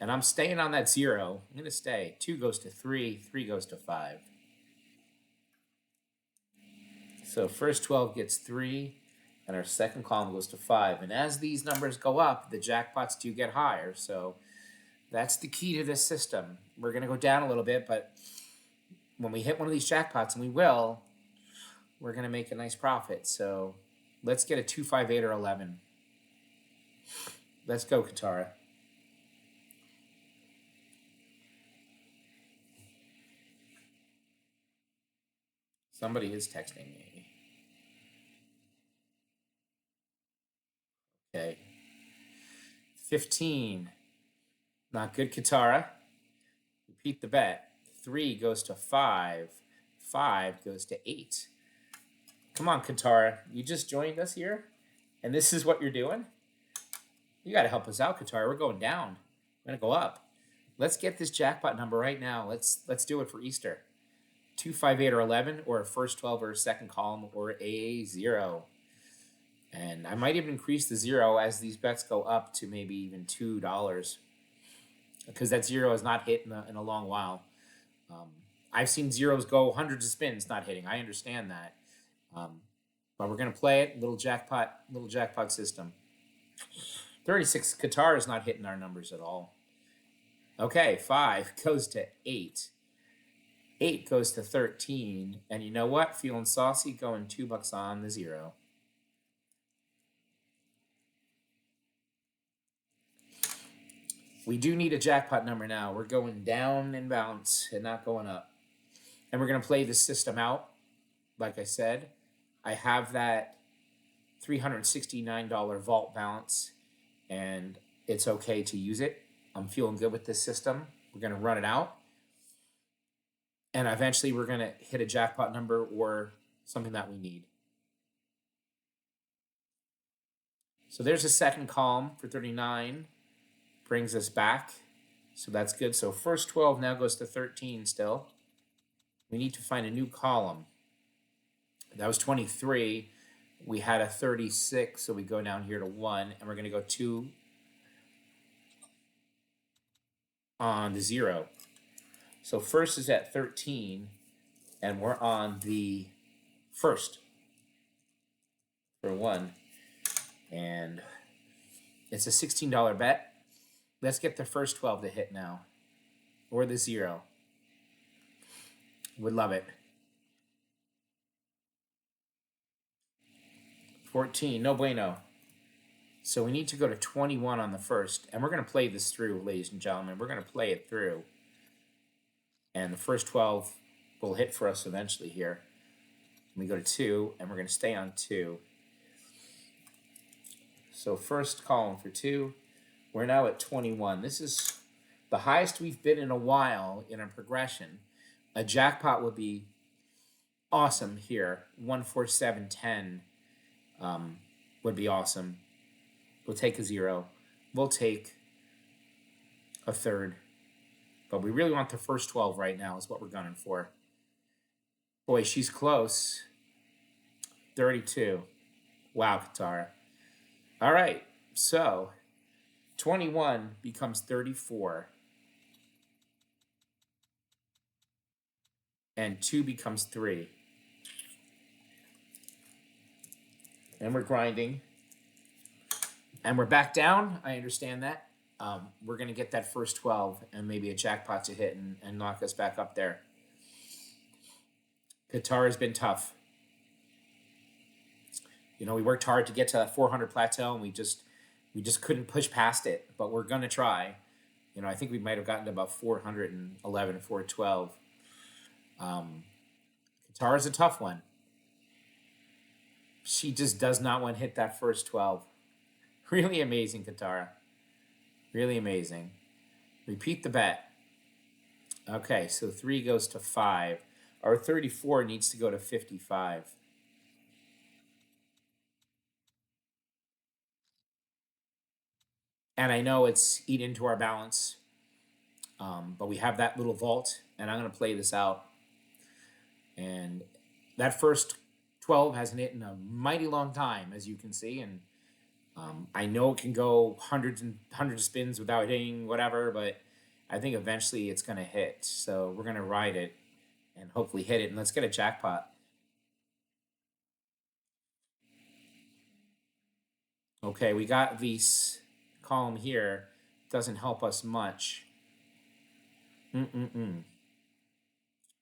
And I'm staying on that 0. I'm going to stay. 2 goes to 3. 3 goes to 5. So first 12 gets 3, and our second column goes to 5. And as these numbers go up, the jackpots do get higher. So that's the key to this system. We're going to go down a little bit, but when we hit one of these jackpots, and we will, we're going to make a nice profit. So let's get a 2, 5, 8, or 11. Let's go, Katara. Somebody is texting me. Okay. 15. Not good, Katara. Repeat the bet. 3 goes to 5. 5 goes to 8. Come on, Katara. You just joined us here? And this is what you're doing? You got to help us out, Katara. We're going down. We're going to go up. Let's get this jackpot number right now. Let's do it for Easter. 2, 5, 8, or 11, or a first 12 or a second column, or a 0. And I might even increase the 0 as these bets go up to maybe even $2, because that 0 has not hit in a long while. I've seen zeros go hundreds of spins not hitting. I understand that. But we're going to play it. Little jackpot system. 36. Qatar is not hitting our numbers at all. Okay, 5 goes to 8. 8 goes to 13. And you know what? Feeling saucy, going $2 on the 0. We do need a jackpot number now. We're going down in balance and not going up. And we're going to play this system out. Like I said, I have that $369 vault balance, and it's okay to use it. I'm feeling good with this system. We're going to run it out. And eventually we're going to hit a jackpot number or something that we need. So there's a second column for 39. Brings us back. So that's good. So first 12 now goes to 13 still. We need to find a new column. That was 23. We had a 36, so we go down here to 1, and we're going to go 2 on the 0. So first is at 13, and we're on the first for 1. And it's a $16 bet. Let's get the first 12 to hit now, or the 0. Would love it. 14, no bueno. So we need to go to 21 on the first, and we're going to play this through, ladies and gentlemen. We're going to play it through. And the first 12 will hit for us eventually here. We go to 2, and we're going to stay on 2. So first column for 2. We're now at 21. This is the highest we've been in a while in a progression. A jackpot would be awesome here. 14710 would be awesome. We'll take a 0. We'll take a third. But we really want the first 12 right now is what we're gunning for. Boy, she's close. 32. Wow, Katara. All right, so 21 becomes 34. And 2 becomes 3. And we're grinding. And we're back down. I understand that. We're going to get that first 12 and maybe a jackpot to hit and knock us back up there. Qatar has been tough. You know, we worked hard to get to that 400 plateau, and we just couldn't push past it. But we're going to try. You know, I think we might have gotten to about 411, 412. Qatar is a tough one. She just does not want to hit that first 12. Really amazing, Katara. Really amazing. Repeat the bet. Okay, so 3 goes to 5. Our 34 needs to go to 55. And I know it's eat into our balance, but we have that little vault, and I'm going to play this out. And that first 12 hasn't hit in a mighty long time, as you can see, and I know it can go hundreds and hundreds of spins without hitting whatever, but I think eventually it's going to hit. So we're going to ride it and hopefully hit it, and let's get a jackpot. Okay, we got this column here. Doesn't help us much.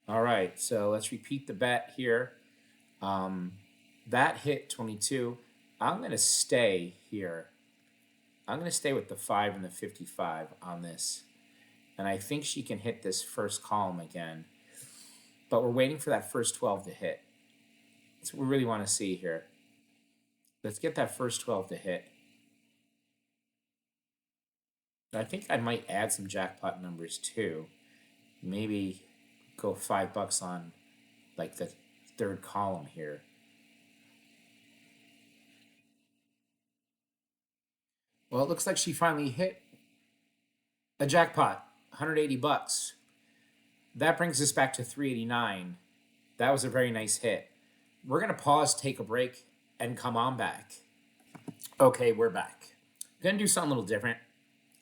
All right, so let's repeat the bet here. That hit 22. I'm going to stay here. I'm going to stay with the 5 and the 55 on this. And I think she can hit this first column again. But we're waiting for that first 12 to hit. That's what we really want to see here. Let's get that first 12 to hit. I think I might add some jackpot numbers too. Maybe go $5 on like the third column here. Well, it looks like she finally hit a jackpot, $180. That brings us back to 389. That was a very nice hit. We're going to pause, take a break, and come on back. Okay, we're back. I'm going to do something a little different.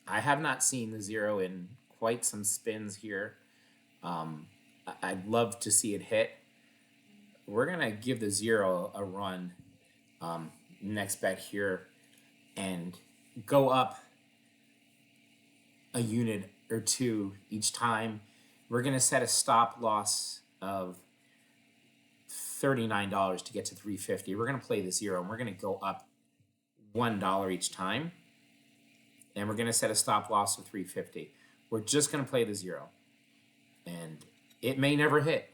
I have not seen the zero in quite some spins here. I'd love to see it hit. We're going to give the zero a run next bet here and go up a unit or two each time. We're going to set a stop loss of $39 to get to 350. We're going to play the zero and we're going to go up $1 each time. And we're going to set a stop loss of 350. We're just going to play the zero. And it may never hit.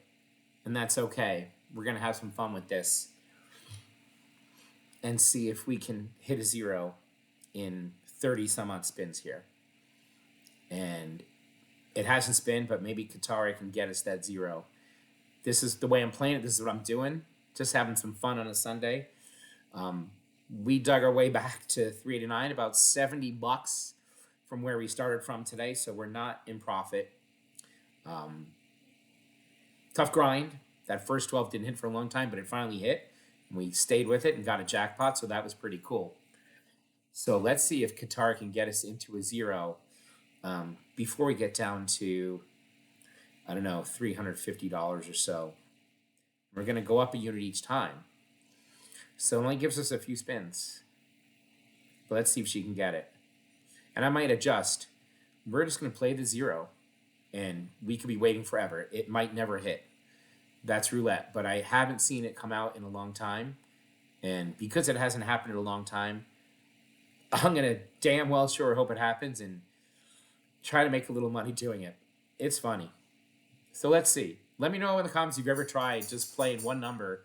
And that's okay. We're going to have some fun with this and see if we can hit a zero in 30 some odd spins here. And it hasn't spinned, but maybe Qatari can get us that zero. This is the way I'm playing it. This is what I'm doing. Just having some fun on a Sunday. We dug our way back to 389, about $70 from where we started from today. So we're not in profit. Tough grind. That first 12 didn't hit for a long time, but it finally hit. And we stayed with it and got a jackpot. So that was pretty cool. So let's see if Qatar can get us into a zero before we get down to, I don't know, $350 or so. We're going to go up a unit each time. So it only gives us a few spins. But let's see if she can get it. And I might adjust. We're just going to play the zero. And we could be waiting forever. It might never hit. That's roulette. But I haven't seen it come out in a long time. And because it hasn't happened in a long time, I'm going to damn well sure hope it happens and try to make a little money doing it. It's funny. So let's see. Let me know in the comments if you've ever tried just playing one number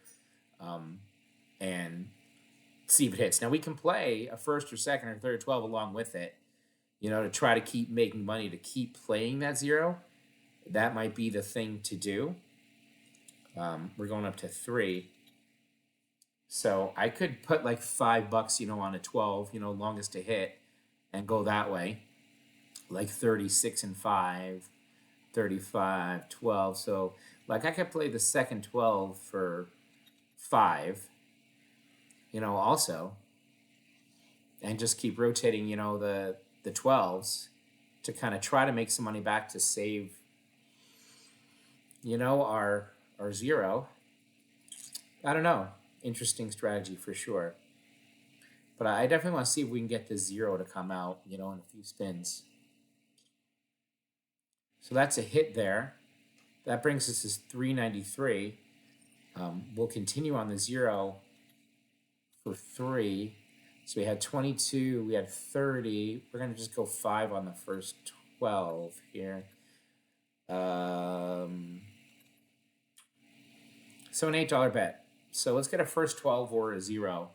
and see if it hits. Now, we can play a first or second or third 12 along with it, you know, to try to keep making money, to keep playing that zero. That might be the thing to do. We're going up to 3. So I could put like $5, you know, on a 12, you know, longest to hit and go that way. Like 36 and 5, 35, 12. So like I could play the second 12 for 5, you know, also. And just keep rotating, you know, the 12s to kind of try to make some money back to save, you know, our zero. I don't know. Interesting strategy for sure. But I definitely want to see if we can get the zero to come out, you know, in a few spins. So that's a hit there. That brings us to 393. We'll continue on the zero for 3. So we had 22, we had 30. We're going to just go 5 on the first 12 here. So an $8 bet. So let's get a first 12 or a zero.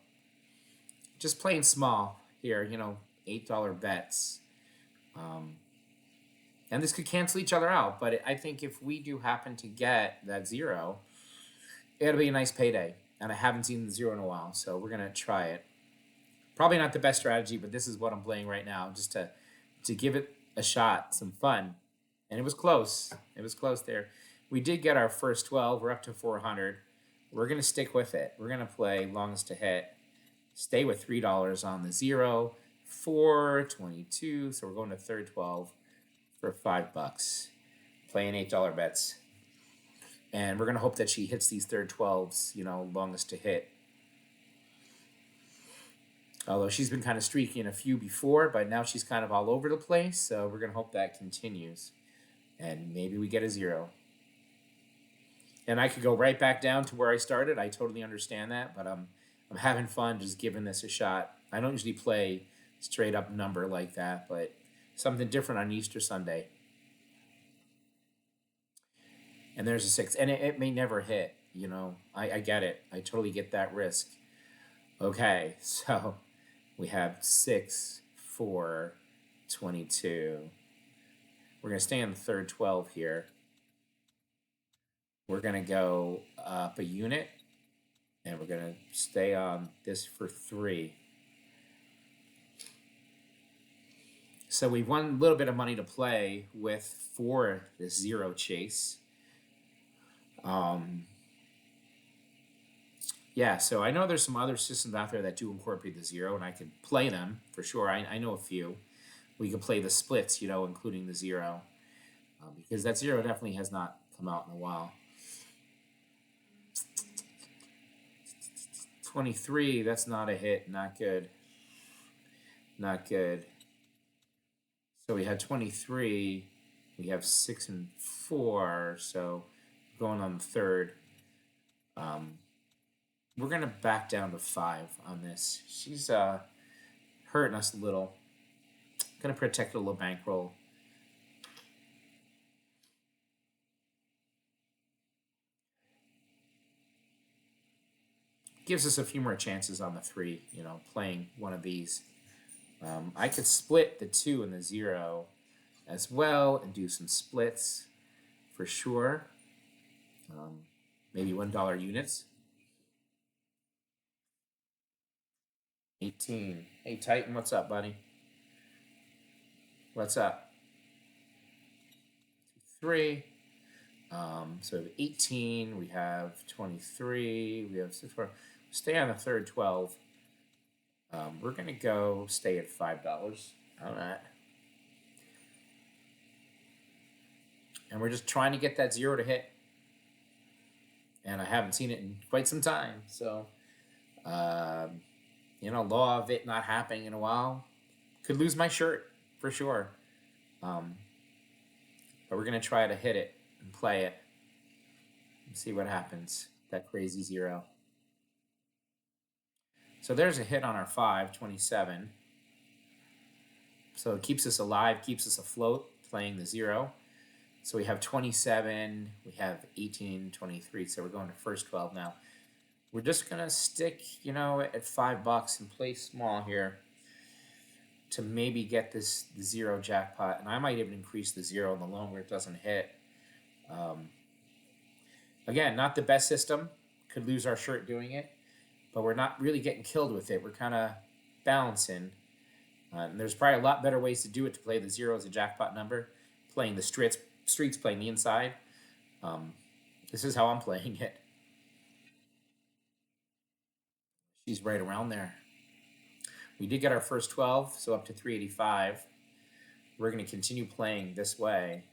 Just playing small here, you know, $8 bets. And this could cancel each other out, but I think if we do happen to get that zero, it'll be a nice payday. And I haven't seen the zero in a while, so we're going to try it. Probably not the best strategy, but this is what I'm playing right now, just to give it a shot, some fun. And it was close. It was close there. We did get our first 12. We're up to 400. We're going to stick with it. We're going to play longest to hit. Stay with $3 on the zero. 4, 22. So we're going to third 12 for $5. Playing $8 bets. And we're going to hope that she hits these third 12s, you know, longest to hit. Although she's been kind of streaky in a few before, but now she's kind of all over the place. So we're going to hope that continues. And maybe we get a 0. And I could go right back down to where I started. I totally understand that, but I'm having fun just giving this a shot. I don't usually play straight up number like that, but something different on Easter Sunday. And there's a 6. And it may never hit, you know. I get it. I totally get that risk. Okay, so we have 6, 4, 22. We're going to stay on the third 12 here. We're going to go up a unit, and we're going to stay on this for 3. So we've won a little bit of money to play with for this 0 chase. Yeah, so I know there's some other systems out there that do incorporate the 0, and I can play them for sure. I know a few. We can play the splits, you know, including the 0, because that 0 definitely has not come out in a while. 23, that's not a hit. Not good. Not good. So we had 23. We have 6 and 4. So going on the third. We're going to back down to 5 on this. She's hurting us a little. Going to protect a little bankroll. Gives us a few more chances on the 3, you know, playing one of these. I could split the 2 and the 0 as well and do some splits for sure. Maybe $1 units. 18. Hey, Titan, what's up, buddy? What's up? 3. So we have 18. We have 23. We have 6. 4. Stay on the third 12. We're going to go stay at $5 on that. And we're just trying to get that 0 to hit. And I haven't seen it in quite some time. So, you know, law of it not happening in a while. Could lose my shirt for sure. But we're going to try to hit it and play it and see what happens. That crazy 0. So there's a hit on our 5, 27. So it keeps us alive, keeps us afloat, playing the 0. So we have 27, we have 18, 23. So we're going to first 12 now. We're just going to stick, you know, at $5 and play small here to maybe get this 0 jackpot. And I might even increase the 0 the longer it doesn't hit. Again, not the best system. Could lose our shirt doing it. But we're not really getting killed with it. We're kind of balancing. And there's probably a lot better ways to do it, to play the 0 as a jackpot number. Playing the streets, playing the inside. This is how I'm playing it. She's right around there. We did get our first 12, so up to 385. We're going to continue playing this way.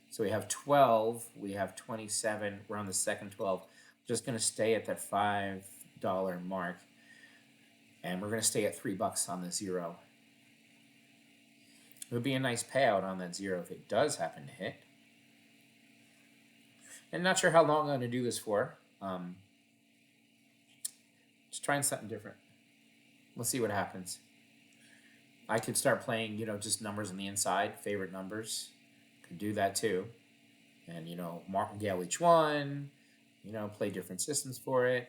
So we have 12, we have 27, we're on the second 12. Just going to stay at that $5 mark. And we're going to stay at $3 on the 0. It would be a nice payout on that 0 if it does happen to hit. And not sure how long I'm going to do this for. Just trying something different. We'll see what happens. I could start playing, you know, just numbers on the inside, favorite numbers. Could do that too. And, you know, martingale each one. You know, play different systems for it.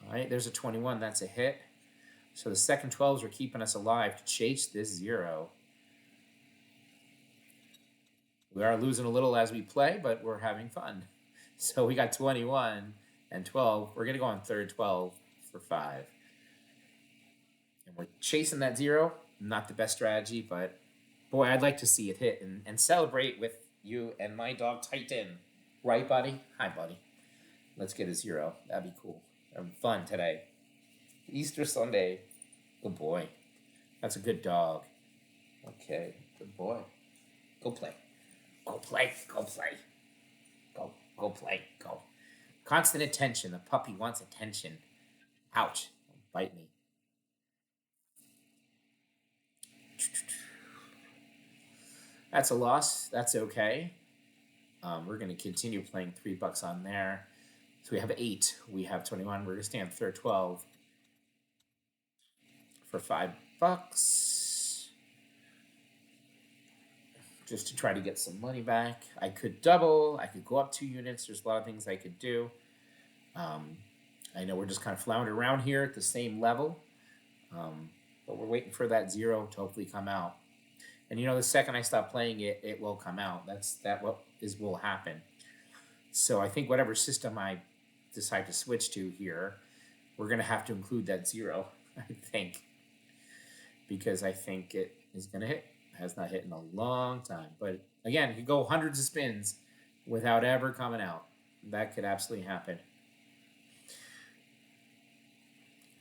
All right, there's a 21. That's a hit. So the second 12s are keeping us alive to chase this 0. We are losing a little as we play, but we're having fun. So we got 21 and 12. We're going to go on third 12 for 5. And we're chasing that 0. Not the best strategy, but boy, I'd like to see it hit and celebrate with you and my dog Titan. Right, buddy? Hi, buddy. Let's get a 0. That'd be cool. Having fun today. Easter Sunday. Good boy. That's a good dog. Okay, good boy. Go play. Go play. Go play. Go play. Go. Constant attention. The puppy wants attention. Ouch. Don't bite me. That's a loss. That's okay. We're going to continue playing $3 on there. So we have 8. We have 21. We're going to stay on third 12 for $5. Just to try to get some money back. I could double. I could go up 2 units. There's a lot of things I could do. I know we're just kind of floundering around here at the same level. But we're waiting for that 0 to hopefully come out. And the second I stop playing it, it will come out. What will happen. So I think whatever system I decide to switch to here, we're going to have to include that 0, I think. Because I think it is going to hit. It has not hit in a long time. But again, you could go hundreds of spins without ever coming out. That could absolutely happen.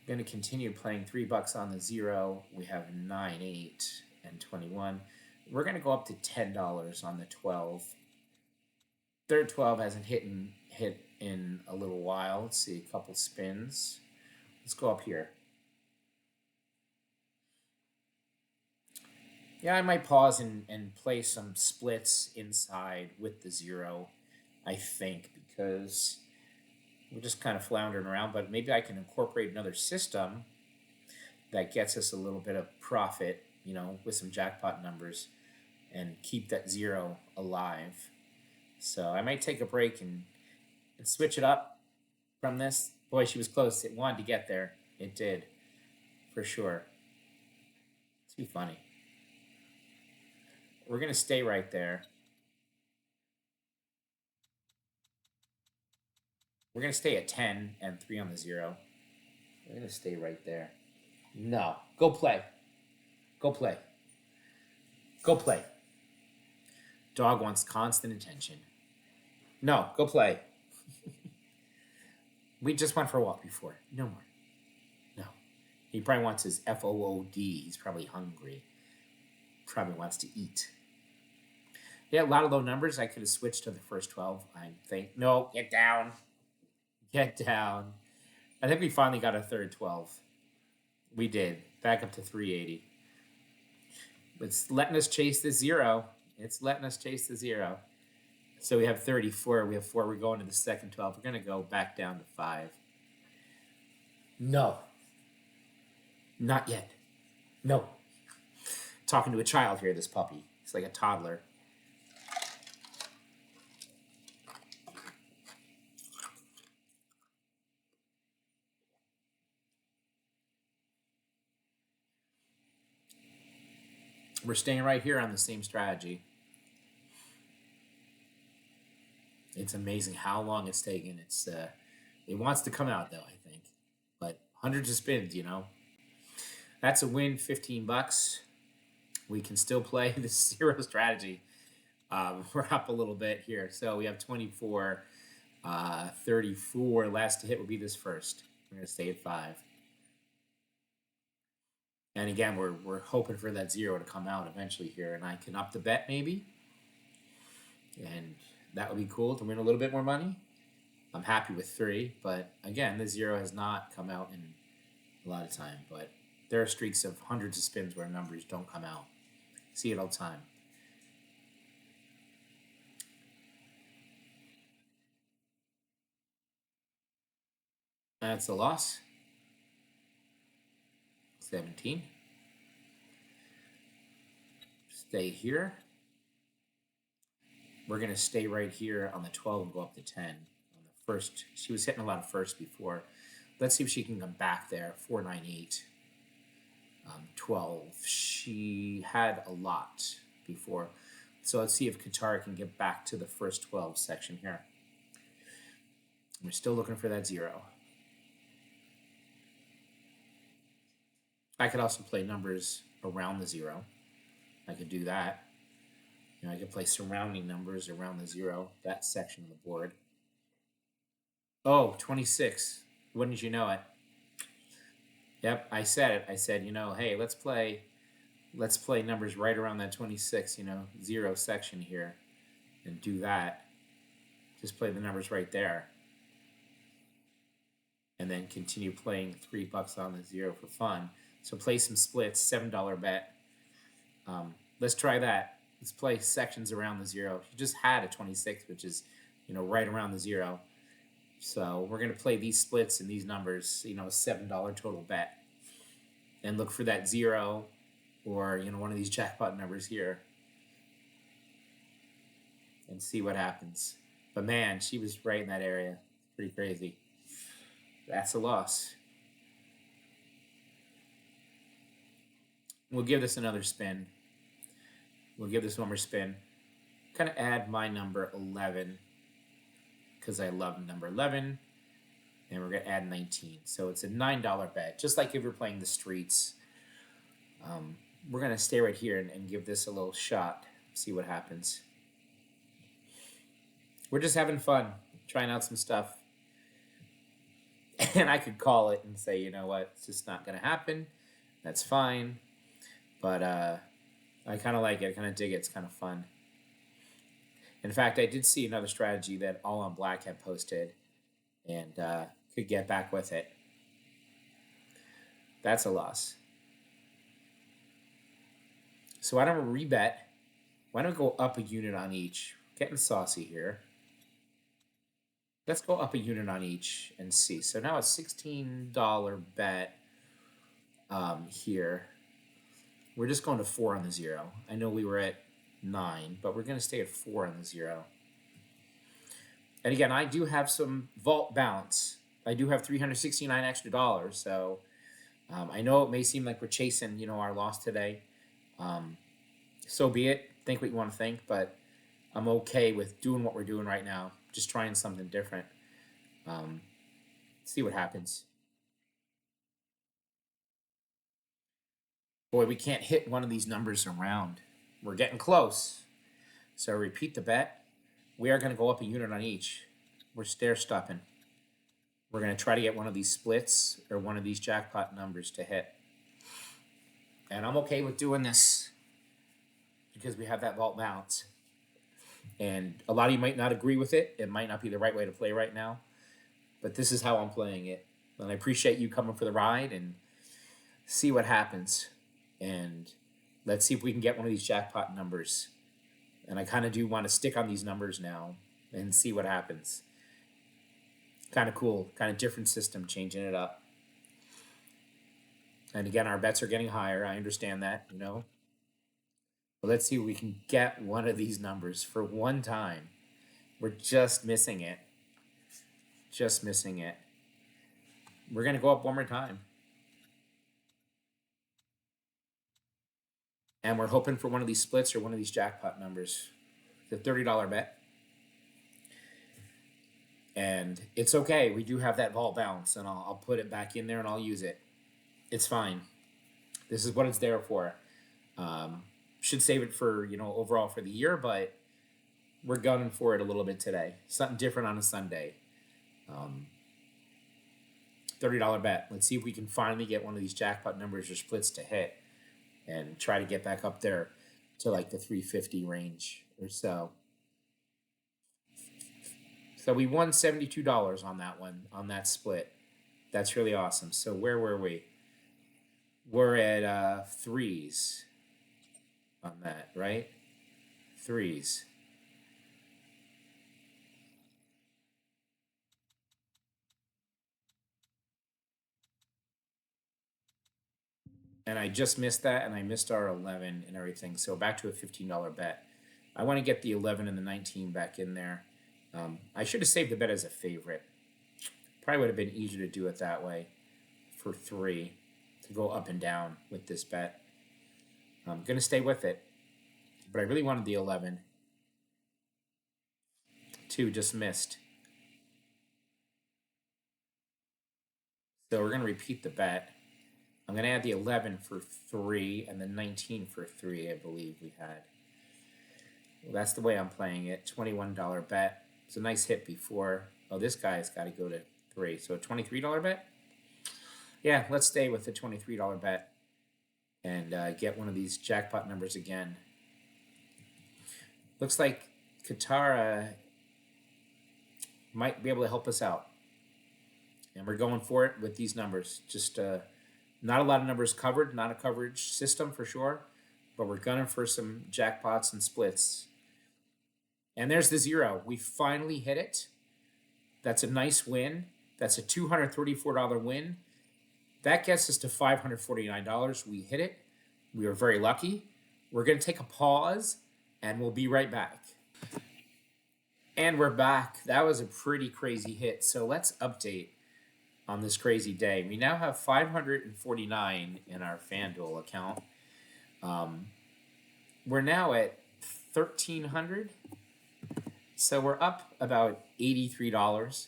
I'm going to continue playing $3 on the 0. We have 9, 8, and 21. We're going to go up to $10 on the 12. Third 12 hasn't hit in a little while. Let's see, a couple spins. Let's go up here. Yeah, I might pause and play some splits inside with the 0, I think, because we're just kind of floundering around. But maybe I can incorporate another system that gets us a little bit of profit, with some jackpot numbers, and keep that 0 alive. So I might take a break and switch it up from this. Boy, she was close. It wanted to get there. It did, for sure. It's be funny. We're going to stay right there. We're going to stay at 10 and 3 on the 0. We're going to stay right there. No. Go play. Go play. Go play. Dog wants constant attention. No, go play. We just went for a walk before. No more. No. He probably wants his FOOD. He's probably hungry. Probably wants to eat. Yeah, a lot of low numbers. I could have switched to the first 12, I think. No, get down. Get down. I think we finally got a third 12. We did. Back up to 380. It's letting us chase the 0. It's letting us chase the 0. So we have 34. We have 4. We're going to the second 12. We're going to go back down to 5. No. Not yet. No. Talking to a child here, this puppy. It's like a toddler. We're staying right here on the same strategy. It's amazing how long it's taken. It wants to come out though, I think. But hundreds of spins, That's a win, $15. We can still play the 0 strategy. We're up a little bit here. So we have 24, 34. Last to hit will be this first. We're going to stay at 5. And again, we're hoping for that 0 to come out eventually here. And I can up the bet maybe. And that would be cool to win a little bit more money. I'm happy with 3. But again, the 0 has not come out in a lot of time. But there are streaks of hundreds of spins where numbers don't come out. See it all the time. That's a loss. 17. Stay here. We're going to stay right here on the 12 and go up to 10. On the first, she was hitting a lot of first before. Let's see if she can come back there. 4, 9, 8. 12. She had a lot before. So let's see if Qatar can get back to the first 12 section here. We're still looking for that 0. I could also play numbers around the 0. I could do that. I could play surrounding numbers around the 0, that section of the board. Oh, 26. Wouldn't you know it? Yep, I said it. I said, hey, let's play numbers right around that 26, 0 section here, and do that. Just play the numbers right there. And then continue playing $3 on the 0 for fun. So play some splits, $7 bet. Let's try that. Let's play sections around the zero. He just had a 26, which is, right around the zero. So we're going to play these splits and these numbers, a $7 total bet. And look for that zero or, one of these jackpot numbers here. And see what happens. But man, she was right in that area. Pretty crazy. That's a loss. We'll give this another spin. We'll give this one more spin. Kind of add my number 11 because I love number 11. And we're going to add 19. So it's a $9 bet, just like if you're playing the streets. We're going to stay right here and give this a little shot, see what happens. We're just having fun, trying out some stuff. And I could call it and say, you know what, it's just not going to happen. That's fine. But I kind of like it. I kind of dig it. It's kind of fun. In fact, I did see another strategy that All on Black had posted and could get back with it. That's a loss. So why don't we rebet? Why don't we go up a unit on each? Getting saucy here. Let's go up a unit on each and see. So now a $16 bet here. We're just going to 4 on the zero. I know we were at 9, but we're going to stay at 4 on the zero. And again, I do have some vault balance. I do have $369 extra dollars. So I know it may seem like we're chasing, our loss today. So be it. Think what you want to think, but I'm okay with doing what we're doing right now. Just trying something different. See what happens. Boy, we can't hit one of these numbers around. We're getting close. So repeat the bet. We are going to go up a unit on each. We're stair stopping. We're going to try to get one of these splits or one of these jackpot numbers to hit. And I'm okay with doing this because we have that vault balance. And a lot of you might not agree with it. It might not be the right way to play right now. But this is how I'm playing it. And I appreciate you coming for the ride and see what happens. And let's see if we can get one of these jackpot numbers. And I kind of do want to stick on these numbers now and see what happens. Kind of cool. Kind of different system, changing it up. And again, our bets are getting higher. I understand that, But let's see if we can get one of these numbers for one time. We're just missing it. Just missing it. We're going to go up one more time. And we're hoping for one of these splits or one of these jackpot numbers. It's a $30 bet. And it's okay. We do have that vault balance, and I'll put it back in there and I'll use it. It's fine. This is what it's there for. Should save it for, overall for the year, but we're gunning for it a little bit today. Something different on a Sunday. $30 bet. Let's see if we can finally get one of these jackpot numbers or splits to hit and try to get back up there to like the 350 range or so. So we won $72 on that one, on that split. That's really awesome. So where were we? We're at threes on that, right? Threes. And I just missed that, and I missed our 11 and everything. So back to a $15 bet. I want to get the 11 and the 19 back in there. I should have saved the bet as a favorite. Probably would have been easier to do it that way for 3 to go up and down with this bet. I'm going to stay with it, but I really wanted the 11. 2 just missed. So we're going to repeat the bet. I'm going to add the 11 for 3 and the 19 for 3, I believe we had. Well, that's the way I'm playing it. $21 bet. It's a nice hit before. Oh, this guy's got to go to 3. So a $23 bet? Yeah, let's stay with the $23 bet and get one of these jackpot numbers again. Looks like Katara might be able to help us out. And we're going for it with these numbers. Just not a lot of numbers covered, not a coverage system for sure. but we're gunning for some jackpots and splits. And there's the 0. We finally hit it. That's a nice win. That's a $234 win. That gets us to $549. We hit it. We were very lucky. We're going to take a pause, and we'll be right back. And we're back. That was a pretty crazy hit. So let's update on this crazy day. We now have 549 in our FanDuel account. We're now at 1,300. So we're up about $83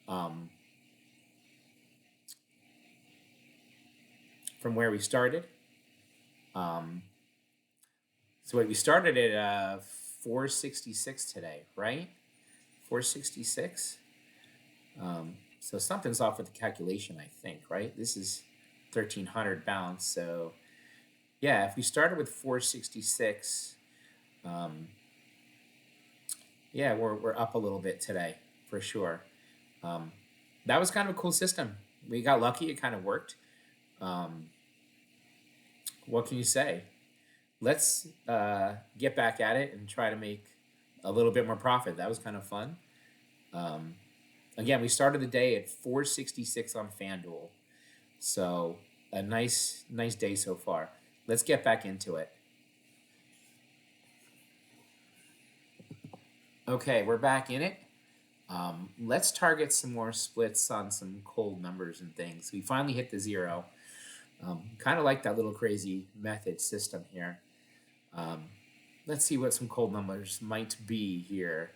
from where we started. So we started at 466 today, right? 466. So something's off with the calculation, I think, right? This is 1,300 bounce. So yeah, if we started with 466, yeah, we're up a little bit today for sure. That was kind of a cool system. We got lucky; it kind of worked. What can you say? Let's get back at it and try to make a little bit more profit. That was kind of fun. Again, we started the day at 466 on FanDuel, so a nice day so far. Let's get back into it. Okay, we're back in it. Let's target some more splits on some cold numbers and things. We finally hit the 0. Kind of like that little crazy method system here. Let's see what some cold numbers might be here.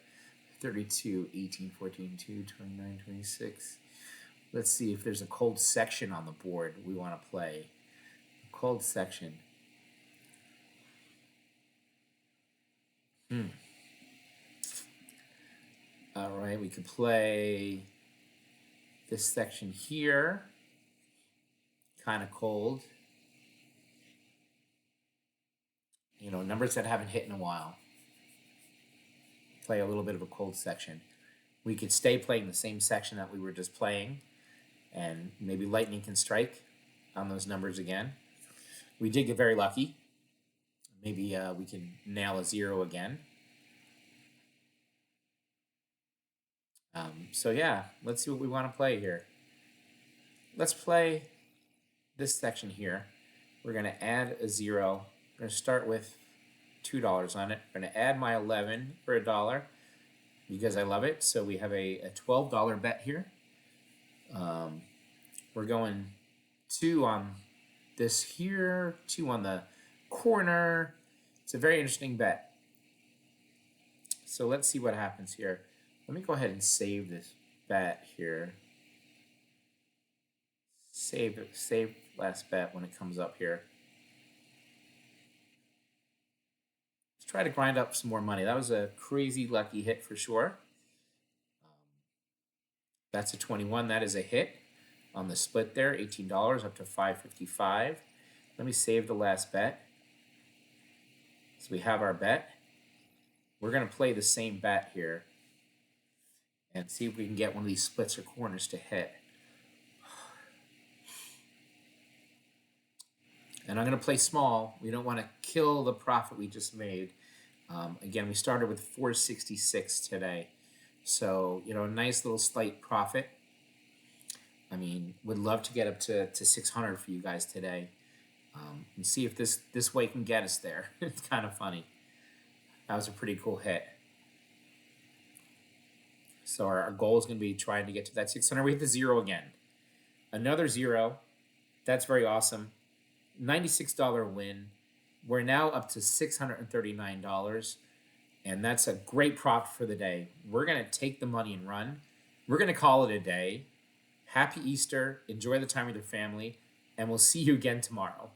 32, 18, 14, 2, 29, 26. Let's see if there's a cold section on the board we want to play. Cold section. All right, we could play this section here. Kind of cold. You know, numbers that haven't hit in a while. Play a little bit of a cold section. We could stay playing the same section that we were just playing, and maybe lightning can strike on those numbers again. We did get very lucky. Maybe we can nail a 0 again. So yeah, let's see what we want to play here. Let's play this section here. We're going to add a 0. We're going to start with $2 on it. We're going to add my 11 for $1 because I love it. So we have a $12 bet here. We're going 2 on this here, 2 on the corner. It's a very interesting bet. So let's see what happens here. Let me go ahead and save this bet here. Save last bet when it comes up here. Let's try to grind up some more money. That was a crazy lucky hit for sure. That's a 21. That is a hit on the split there. $18 up to $5.55. Let me save the last bet. So we have our bet. We're going to play the same bet here and see if we can get one of these splits or corners to hit. And I'm going to play small. We don't want to kill the profit we just made. Again, we started with 466 today. So, you know, a nice little slight profit. I mean, would love to get up to 600 for you guys today. And see if this way can get us there. It's kind of funny. That was a pretty cool hit. So our goal is going to be trying to get to that 600. We hit the 0 again. Another 0. That's very awesome. $96 win. We're now up to $639. And that's a great profit for the day. We're going to take the money and run. We're going to call it a day. Happy Easter. Enjoy the time with your family. And we'll see you again tomorrow.